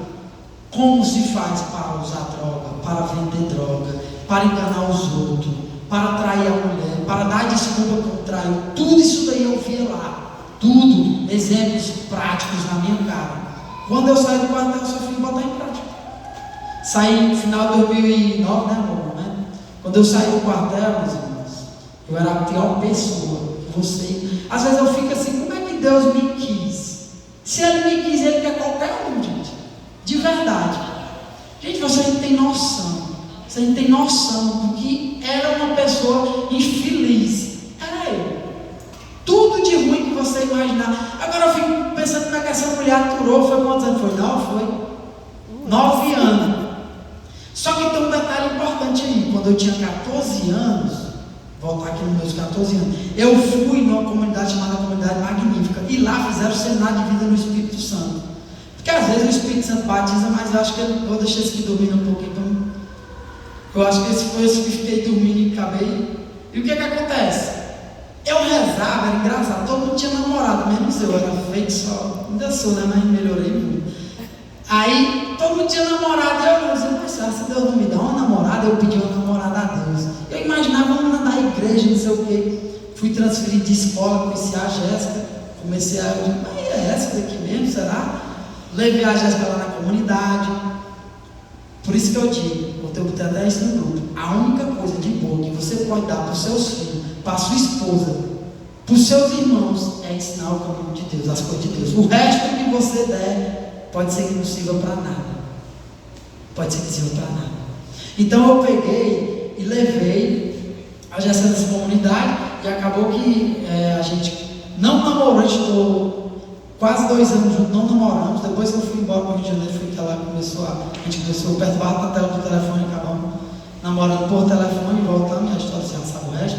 Como se faz para usar droga, para vender droga, para enganar os outros, para trair a mulher, para dar desculpa por trair. Tudo isso daí eu via lá. Tudo, exemplos práticos na minha cara. Quando eu saí do quartel, eu só fui botar em prática. Saí no final de 2009, né, amor? Né? Quando eu saí do quartel, meus irmãos, eu era a pior pessoa que você. Às vezes eu fico assim: como é que Deus me quis? Se Ele me quis, Ele quer qualquer um, gente. De verdade. Gente, você não tem noção. Você não tem noção do que era uma pessoa infeliz. Era eu. Tudo de ruim que você imaginar. Agora eu fico pensando como é que essa mulher aturou. Foi quantos anos? Foi 9? Foi 9 anos. Só que tem um detalhe importante aí. Quando eu tinha 14 anos, voltar aqui nos meus 14 anos, eu fui numa comunidade chamada Comunidade Magnífica. E lá fizeram o seminário de vida no Espírito Santo. Porque às vezes o Espírito Santo batiza, mas eu acho que eu vou deixar esse aqui dormindo um pouquinho. Então, eu acho que esse foi esse que fiquei dormindo e acabei. E o que acontece? Eu rezava, era engraçado, todo mundo tinha namorado, menos eu, era feito só, ainda sou, né, mas melhorei muito. Aí, todo mundo tinha namorado, e eu dizia: mas se Deus não me dá uma namorada, eu pedi uma namorada a Deus. Eu imaginava, vamos mandar a igreja, não sei o quê. Fui transferido de escola, conheci a Jéssica, comecei a, eu digo: mas é essa daqui mesmo, será? Levei a Jéssica lá na comunidade. Por isso que eu digo, vou ter até isso no grupo, a única coisa de boa que você pode dar para os seus filhos, para a sua esposa, para os seus irmãos, é ensinar o caminho de Deus, as coisas de Deus. O resto que você der, pode ser que não sirva para nada. Pode ser que sirva para nada. Então eu peguei e levei a Jéssica dessa comunidade, e acabou que a gente não namorou, a gente estou quase 2 anos juntos, não namoramos. Depois que eu fui embora para o Rio de Janeiro, foi que ela começou a gente começou a perturbar a tela do telefone, acabamos namorando por telefone, voltando, a história você já sabe o resto.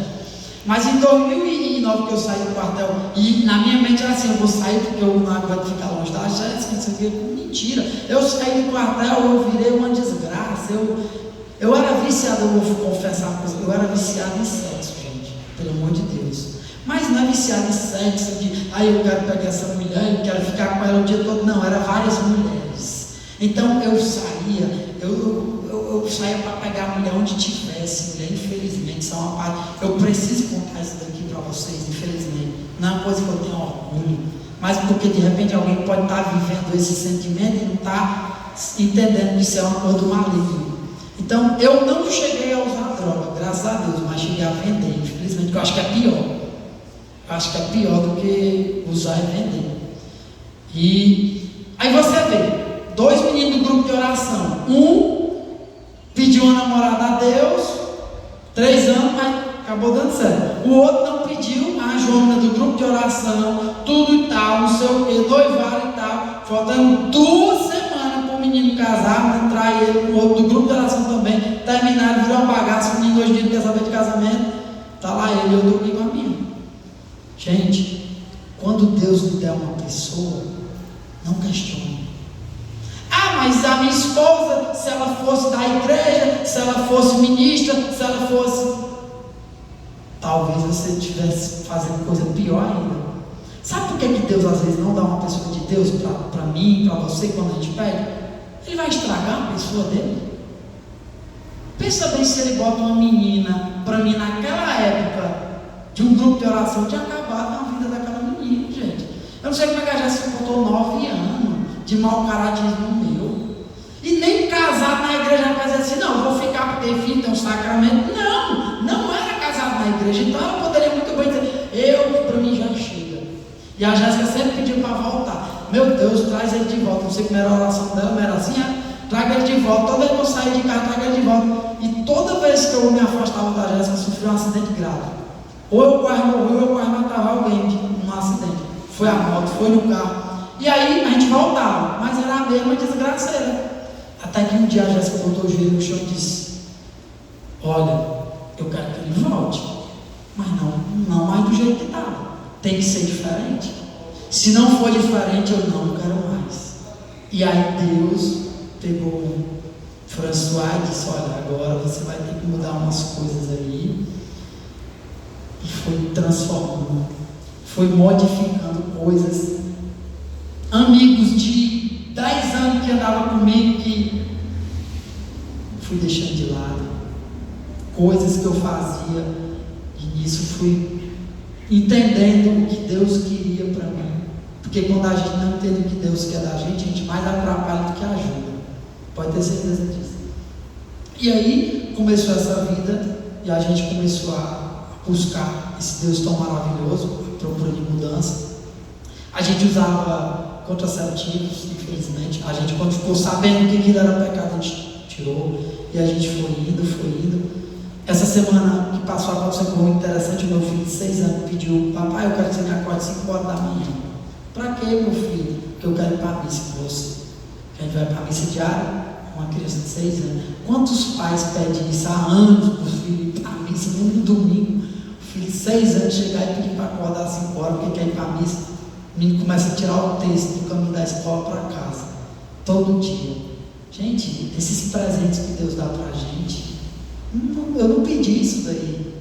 Mas em 2009 que eu saí do quartel, e na minha mente era assim, eu vou sair porque eu não aguento ficar longe da Jéssica, não sei o que. Mentira, eu saí do quartel, eu virei uma desgraça, eu era viciado, eu vou confessar uma coisa, eu era viciado em sexo, gente, pelo amor de Deus. Mas não é viciado em sexo, de eu quero pegar essa mulher, eu quero ficar com ela o dia todo, não, era várias mulheres. Então eu saía, eu saía para pegar a mulher onde tivesse, mulher, infelizmente, isso é uma parte, eu preciso contar isso daqui para vocês, infelizmente, não é uma coisa que eu tenho orgulho, mas porque de repente alguém pode estar vivendo esse sentimento e não está entendendo que isso é uma coisa do maligno. Então eu não cheguei a usar droga, graças a Deus, mas cheguei a vender, infelizmente, porque eu acho que é pior. Eu acho que é pior do que usar e vender. E aí você vê, 2 meninos do grupo de oração, um pediu uma namorada a Deus, 3 anos, mas acabou dando certo. O outro não pediu, a Joana do grupo de oração, tudo e tal, não sei o que, noivado e tal, faltando 2 semanas para o menino casar, entrar ele com o outro do grupo de oração também, terminaram, virou uma bagaça, o menino hoje em dia não quer saber de casamento, está lá ele, eu estou aqui com a minha. Gente, quando Deus lhe der uma pessoa, não questione. Mas a minha esposa, se ela fosse da igreja, se ela fosse ministra, se ela fosse... Talvez você estivesse fazendo coisa pior ainda. Sabe por que Deus às vezes não dá uma pessoa de Deus para mim, para você, quando a gente pede? Ele vai estragar a pessoa dele. Pensa bem se ele bota uma menina para mim naquela época de um grupo de oração, tinha acabado na vida daquela menina, gente. Eu não sei como é que a Jéssica botou 9 anos de mau caráter no meu. E nem casado na igreja vai dizer assim, não, eu vou ficar para ter filho, ter um sacramento. Não era casado na igreja. Então ela poderia muito bem dizer, para mim já chega. E a Jéssica sempre pediu para voltar. Meu Deus, traz ele de volta. Não sei como era a oração dela, mas era assim, traga ele de volta. Toda vez que eu saí de casa, traga ele de volta. E toda vez que eu me afastava da Jéssica, eu sofri um acidente grave. Ou eu quase morri, ou eu quase matava alguém num acidente. Foi a moto, foi no carro. E aí a gente voltava, mas era a mesma desgraceira. Até que um dia a Jéssica botou o joelho no chão e disse, olha, eu quero que ele volte, mas não mais do jeito que estava. Tem que ser diferente. Se não for diferente, eu não quero mais. E aí Deus pegou o François e disse, olha, agora você vai ter que mudar umas coisas aí. E foi transformando, foi modificando coisas. Amigos de 10 anos que andavam comigo, que fui deixando de lado. Coisas que eu fazia, e nisso fui entendendo o que Deus queria para mim. Porque quando a gente não entende o que Deus quer da gente, a gente mais atrapalha do que ajuda. Pode ter certeza disso. E aí começou essa vida, e a gente começou a buscar esse Deus tão maravilhoso, a procura de mudança. A gente usava contraceptivos, infelizmente. A gente, quando ficou sabendo que aquilo era pecado, a gente tirou. E a gente foi indo. Essa semana que passou aconteceu algo interessante. O meu filho de 6 anos pediu, papai, eu quero que você me acorde 5 horas da manhã. Para quê, meu filho? Porque eu quero ir para a missa com você. A gente vai para a missa diária. Uma criança de 6 anos. Quantos pais pedem isso há anos para os filhos ir para a missa no domingo? O filho de 6 anos chegar e pedir para acordar às 5 horas porque quer ir para a missa. O menino começa a tirar o texto do caminho da escola para casa. Todo dia. Gente, esses presentes que Deus dá para a gente, eu não pedi isso daí.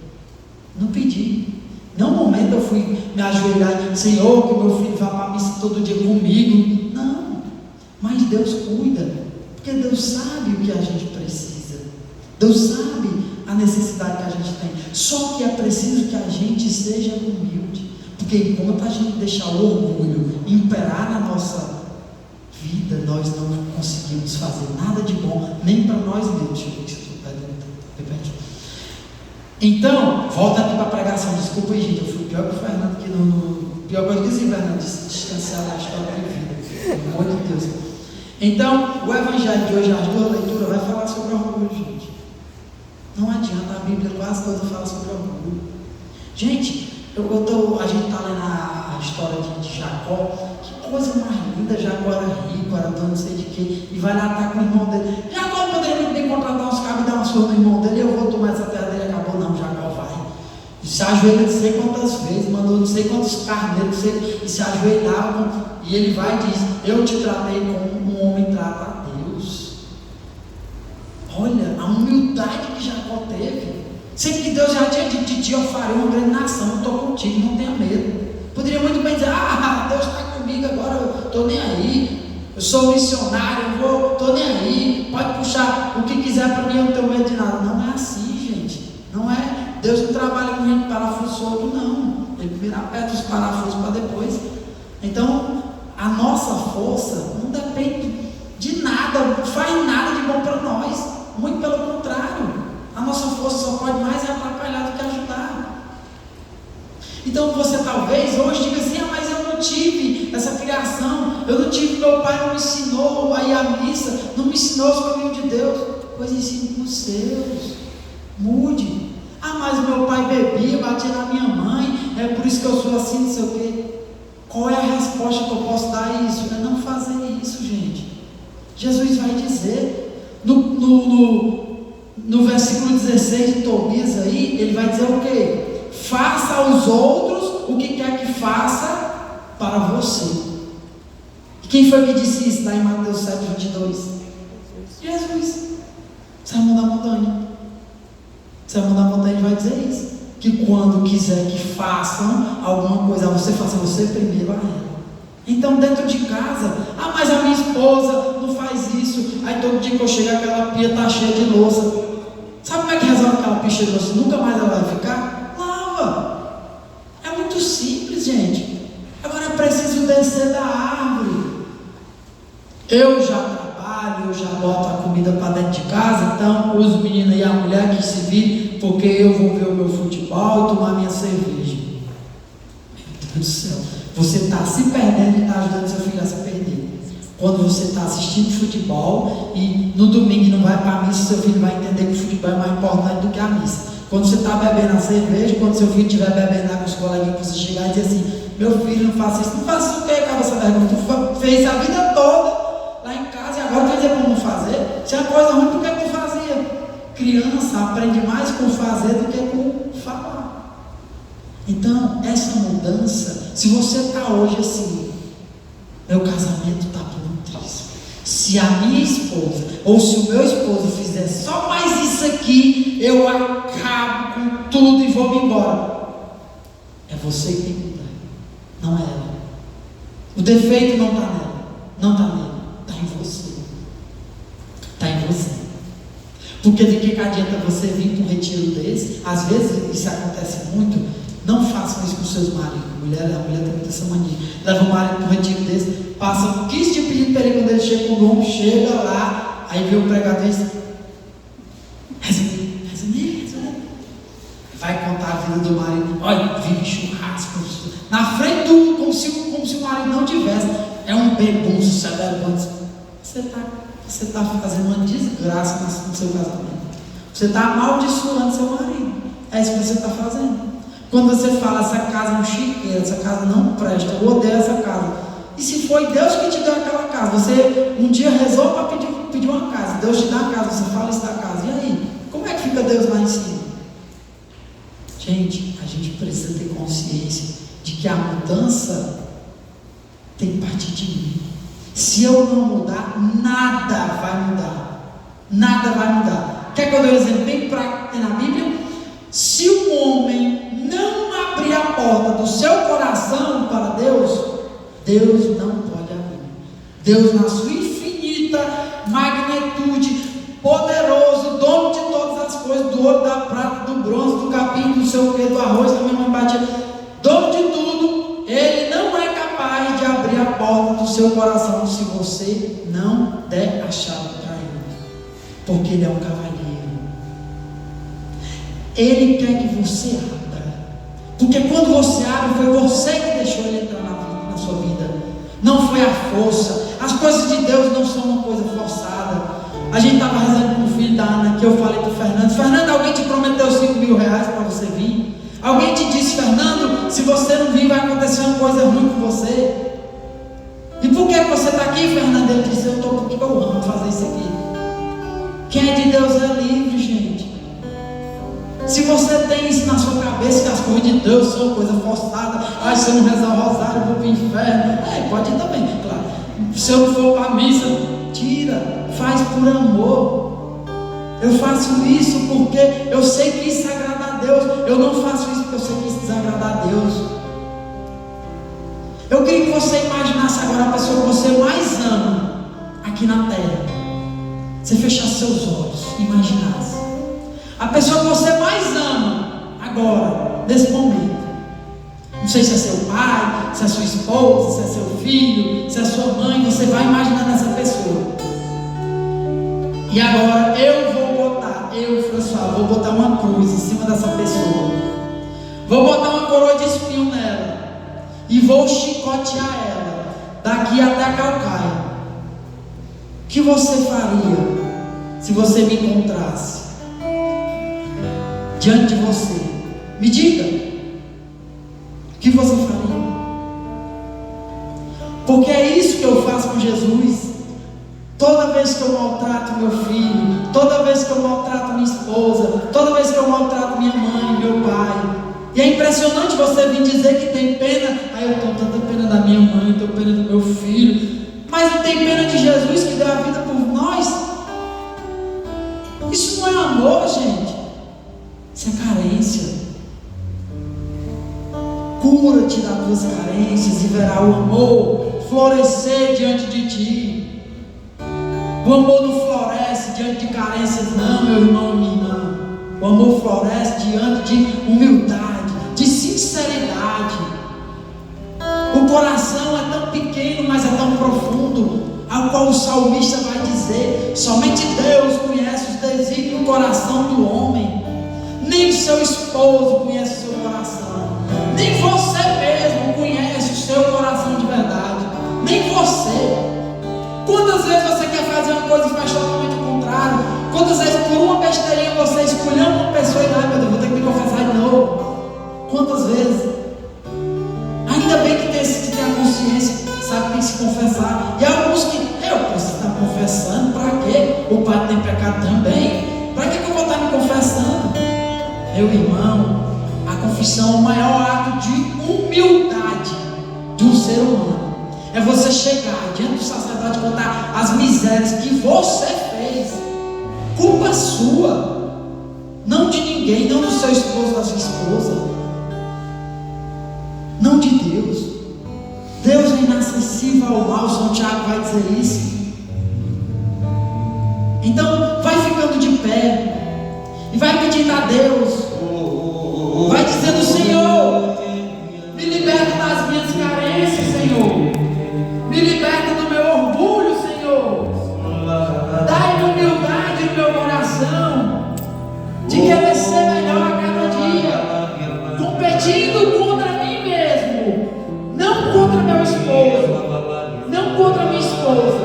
Não pedi. Nenhum momento eu fui me ajoelhar e dizer, Senhor, que meu filho vá para a missa todo dia comigo. Não. Mas Deus cuida. Porque Deus sabe o que a gente precisa. Deus sabe a necessidade que a gente tem. Só que é preciso que a gente seja humilde. Porque enquanto a gente deixar o orgulho imperar na nossa vida, nós não conseguimos fazer nada de bom, nem para nós mesmos. Deixa eu ver se eu estou perdendo. Então, volta aqui para a pregação. Desculpa aí, gente. Eu fui pior que o Fernando aqui pior que eu disse, Fernando, distanciar da história de vida. Pelo amor de Deus. Então, o evangelho de hoje, as 2 leituras, vai falar sobre orgulho, gente. Não adianta, a Bíblia quase toda fala sobre orgulho. Gente, a gente está lendo a história de Jacó. Que coisa mais linda. Jacó era rico, era dono não sei de quê, e vai lá estar com o irmão dele. Jacó poderia muito bem contratar uns cabos e dar uma surra no irmão dele. ajoelha não sei quantas vezes, mandou não sei quantos carneiros, e se ajoelhavam, e ele vai e diz: eu te tratei como um homem trata a Deus. Olha a humildade que Jacó teve. Sempre que Deus já tinha dito: de ti eu farei uma grande nação, eu estou contigo, não tenha medo. Poderia muito bem dizer: Deus está comigo agora, eu estou nem aí, eu sou missionário, eu estou nem aí, pode puxar o que quiser para mim, eu não tenho medo de nada. Não é assim, gente, não é. Deus não trabalha com gente de parafuso solto, não. Ele primeiro aperta os parafusos para depois. Então, a nossa força não depende de nada, não faz nada de bom para nós. Muito pelo contrário, a nossa força só pode mais atrapalhar do que ajudar. Então você talvez hoje diga assim: mas eu não tive essa criação, eu não tive, meu pai não me ensinou a ir à missa, não me ensinou os caminhos de Deus. Pois ensine com os seus, mude. Mas meu pai bebia, batia na minha mãe, é por isso que eu sou assim, não sei o quê. Qual é a resposta que eu posso dar a isso? É não fazer isso, gente. Jesus vai dizer no versículo 16 de Tobias aí, ele vai dizer o quê? Faça aos outros o que quer que faça para você. E quem foi que disse isso lá em Mateus 7:22? Jesus. Sermão da montanha. Sermão da montanha vai dizer isso, que quando quiser que façam alguma coisa a você, faça você primeiro a ela. Então dentro de casa: mas a minha esposa não faz isso, aí todo dia que eu chego aquela pia está cheia de louça. Sabe como é que resolve aquela pia cheia de louça? Nunca mais ela vai ficar? Lava. É muito simples, gente. Agora é preciso descer da árvore. Eu já trabalho, eu já boto a comida para dentro de casa, então os meninos e a mulher que se virem, porque eu vou ver o meu futebol e tomar minha cerveja. Meu Deus do céu, você está se perdendo e está ajudando seu filho a se perder. Quando você está assistindo futebol e no domingo não vai para a missa, seu filho vai entender que o futebol é mais importante do que a missa. Quando você está bebendo a cerveja, quando seu filho estiver bebendo lá com os coleguinhas, você chegar e dizer assim: meu filho, não faça isso. Não faça o que, cara, essa vergonha? Tu fez a vida toda lá em casa e agora quer dizer para não fazer? Se é coisa ruim, por que tu fazia? Criança aprende mais com fazer do que com falar. Então, essa mudança, se você está hoje assim: meu casamento está tudo triste, se a minha esposa ou se o meu esposo fizer só mais isso aqui, eu acabo com tudo e vou me embora. É você que tem que mudar, não é ela. O defeito não está nela, não está nele, está em você. Está em você. Porque de que adianta você vir para um retiro desse? Às vezes isso acontece muito. Não façam isso com seus maridos. A mulher tem muita essa mania. Leva o marido para um retiro desse, passa 15 dias pedindo para ele, quando ele chega com o nome, chega lá, aí vê o pregador e diz: reza. Vai contar a vida do marido. Olha, vive churrasco na frente do, como se o marido não tivesse. É um begunço, severo. Você está fazendo uma desgraça no seu casamento. Você está amaldiçoando seu marido. É isso que você está fazendo. Quando você fala: essa casa é um chiqueiro, essa casa não presta, eu odeio essa casa. E se foi Deus que te deu aquela casa, você um dia rezou para pedir uma casa, Deus te dá a casa, você fala isso da casa, e aí? Como é que fica Deus lá em cima? Gente, a gente precisa ter consciência de que a mudança tem que partir de mim. Se eu não mudar, nada vai mudar. Nada vai mudar. Quer que eu dê um exemplo bem prático na Bíblia? Se um homem não abrir a porta do seu coração para Deus, Deus não pode abrir. Deus, na sua infinita magnitude, poderoso, dono de todas as coisas, do ouro, da prata, do bronze, do capim, do seu quê, do arroz, da minha mãe batia, dono de tudo, ele não é capaz de abrir a porta do seu coração se você não der a chave para ele, porque ele é um cavalheiro. Ele quer que você abra, porque quando você abre, foi você que deixou ele entrar na sua vida, não foi a força. As coisas de Deus não são uma coisa forçada. A gente estava rezando com o filho da Ana, que eu falei para o Fernando: alguém te prometeu R$5.000 para você vir? Alguém te disse: Fernando, se você não vir, vai acontecer uma coisa ruim com você? E por que você está aqui, Fernando? Ele disse: eu estou porque eu amo fazer isso aqui. Quem é de Deus é livre, gente. Se Se você tem isso na sua cabeça, que as coisas de Deus são coisa forçada, se eu não rezar o rosário, eu vou para o inferno. Pode ir também, claro. Se eu não for para a missa, tira, faz por amor. Eu faço isso porque eu sei que isso agrada a Deus. Eu não faço isso porque eu sei que isso desagrada a Deus. Eu queria que você imaginasse agora a pessoa que você mais ama aqui na terra. Você fechasse seus olhos e imaginasse a pessoa que você mais ama agora, nesse momento. Não sei se é seu pai, se é sua esposa, se é seu filho, se é sua mãe. Você vai imaginando essa pessoa. E agora François, vou botar uma cruz em cima dessa pessoa. Vou botar uma coroa de espinho nela. E vou chicotear ela daqui até a calcaia. O que você faria se você me encontrasse diante de você? Me diga. O que você faria? Porque é isso que eu faço com Jesus. Toda vez que eu maltrato meu filho, toda vez que eu maltrato minha esposa, toda vez que eu maltrato minha mãe, meu pai. E é impressionante você vir dizer que tem pena. Eu tenho tanta pena da minha mãe, tenho pena do meu filho. Mas não tem pena de Jesus que deu a vida por nós? Isso não é amor, gente. Isso é carência. Cura-te das tuas carências e verá o amor florescer diante de ti. O amor não floresce diante de carências, não, meu irmão e minha irmã. O amor floresce diante de humildade, de sinceridade. O coração é tão pequeno, mas é tão profundo, ao qual o salmista vai dizer: somente Deus conhece os desígnios do coração do homem. Nem seu esposo conhece o seu coração, nem você mesmo conhece o seu coração de verdade, nem você. Quantas vezes você quer fazer uma coisa e faz totalmente o contrário? Quantas vezes por uma besteirinha você escolhendo uma pessoa e meu Deus, vou ter que me confessar de novo? Quantas vezes? Ainda bem que tem esses que tem a consciência, sabe que tem que se confessar. E alguns que, eu preciso estar confessando, para quê? O pai tem pecado também. Para que eu vou estar me confessando? Meu irmão, a confissão é o maior ato de humildade de um ser humano. É você chegar diante do sacerdote e contar as misérias que você fez. Culpa sua, não de ninguém, não do seu esposo, da sua esposa, não de Deus. Deus é inacessível ao mal. São Tiago vai dizer isso. Então vai ficando de pé e vai pedindo a Deus. Vai dizendo: Senhor, me liberta das minhas carências, Senhor. Me liberta do meu orgulho, Senhor. Dai-me humildade no meu coração, de querer ser melhor a cada dia, competindo contra mim mesmo, não contra meu esposo, não contra minha esposa.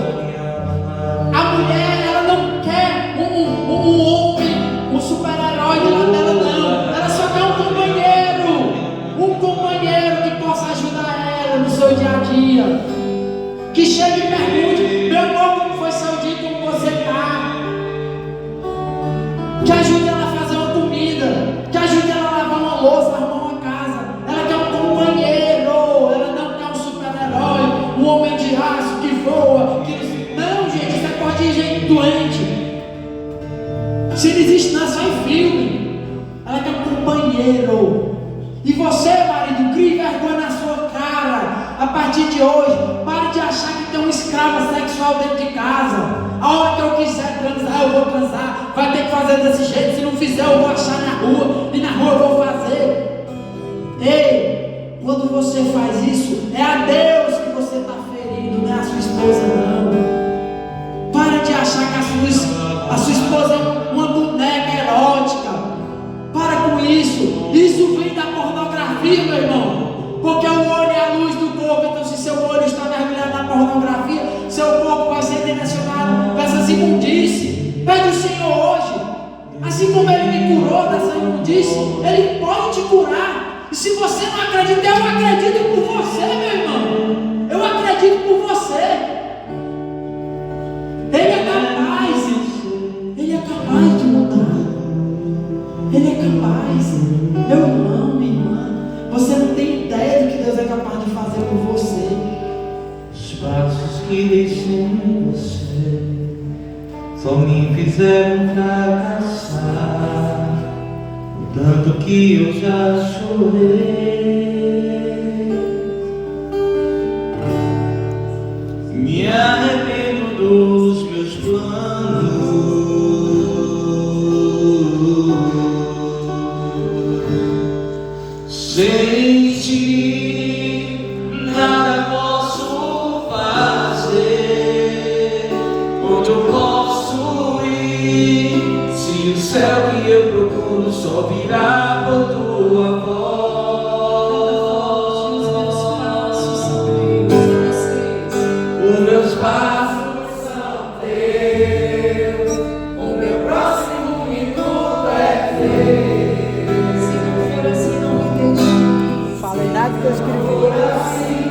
A mulher, ela não quer um homem, um super-herói dela, não. Ela só quer um companheiro que possa ajudar ela no seu dia a dia. Que chegue e pergunte: meu amor, como foi seu dia, como você está? Que ajude ela a fazer uma comida, que ajude ela a lavar uma louça, arrumar uma casa. Ela quer um companheiro, ela não quer um super-herói, um homem de aço que voa, Não, gente, isso é coisa de gente doente. Se não existe, não é só em filme. Ela quer um companheiro. E você, marido, crie vergonha na sua cara. A partir de hoje, pare de achar que tem uma escrava sexual dentro de casa. A hora que eu quiser transar, eu vou transar. Vai ter que fazer desse jeito. Se não fizer, eu vou achar na rua. E na rua eu vou fazer. Ei, quando você faz isso, é a Deus que você está ferindo, não é a sua esposa, não. Para de achar que a sua esposa é uma boneca erótica. Para com isso. Isso vem da pornografia, meu irmão. Porque o olho é a luz do corpo. Então, se seu olho está mergulhado na pornografia, seu corpo vai ser direcionado para essas imundícies. Pede o Senhor hoje. Assim como Ele me curou dessa imundície, Ele pode te curar. E se você não acredita, eu acredito por você, meu irmão. Eu acredito por você. Ele é capaz. Ele é capaz de mudar. Ele é capaz. Meu irmão, minha irmã, você não tem ideia do que Deus é capaz de fazer por você. Os passos que deixei em você só me fizeram fracassar, o tanto que eu já chorei. Me arrependo dos meus planos. Sem ti nada posso fazer. Onde eu posso ir se o céu que eu procuro só virá por tua voz? Os meus passos são teus, o meu próximo minuto é teu. Se não for assim, não me deixe. Falei nada que eu escrevi.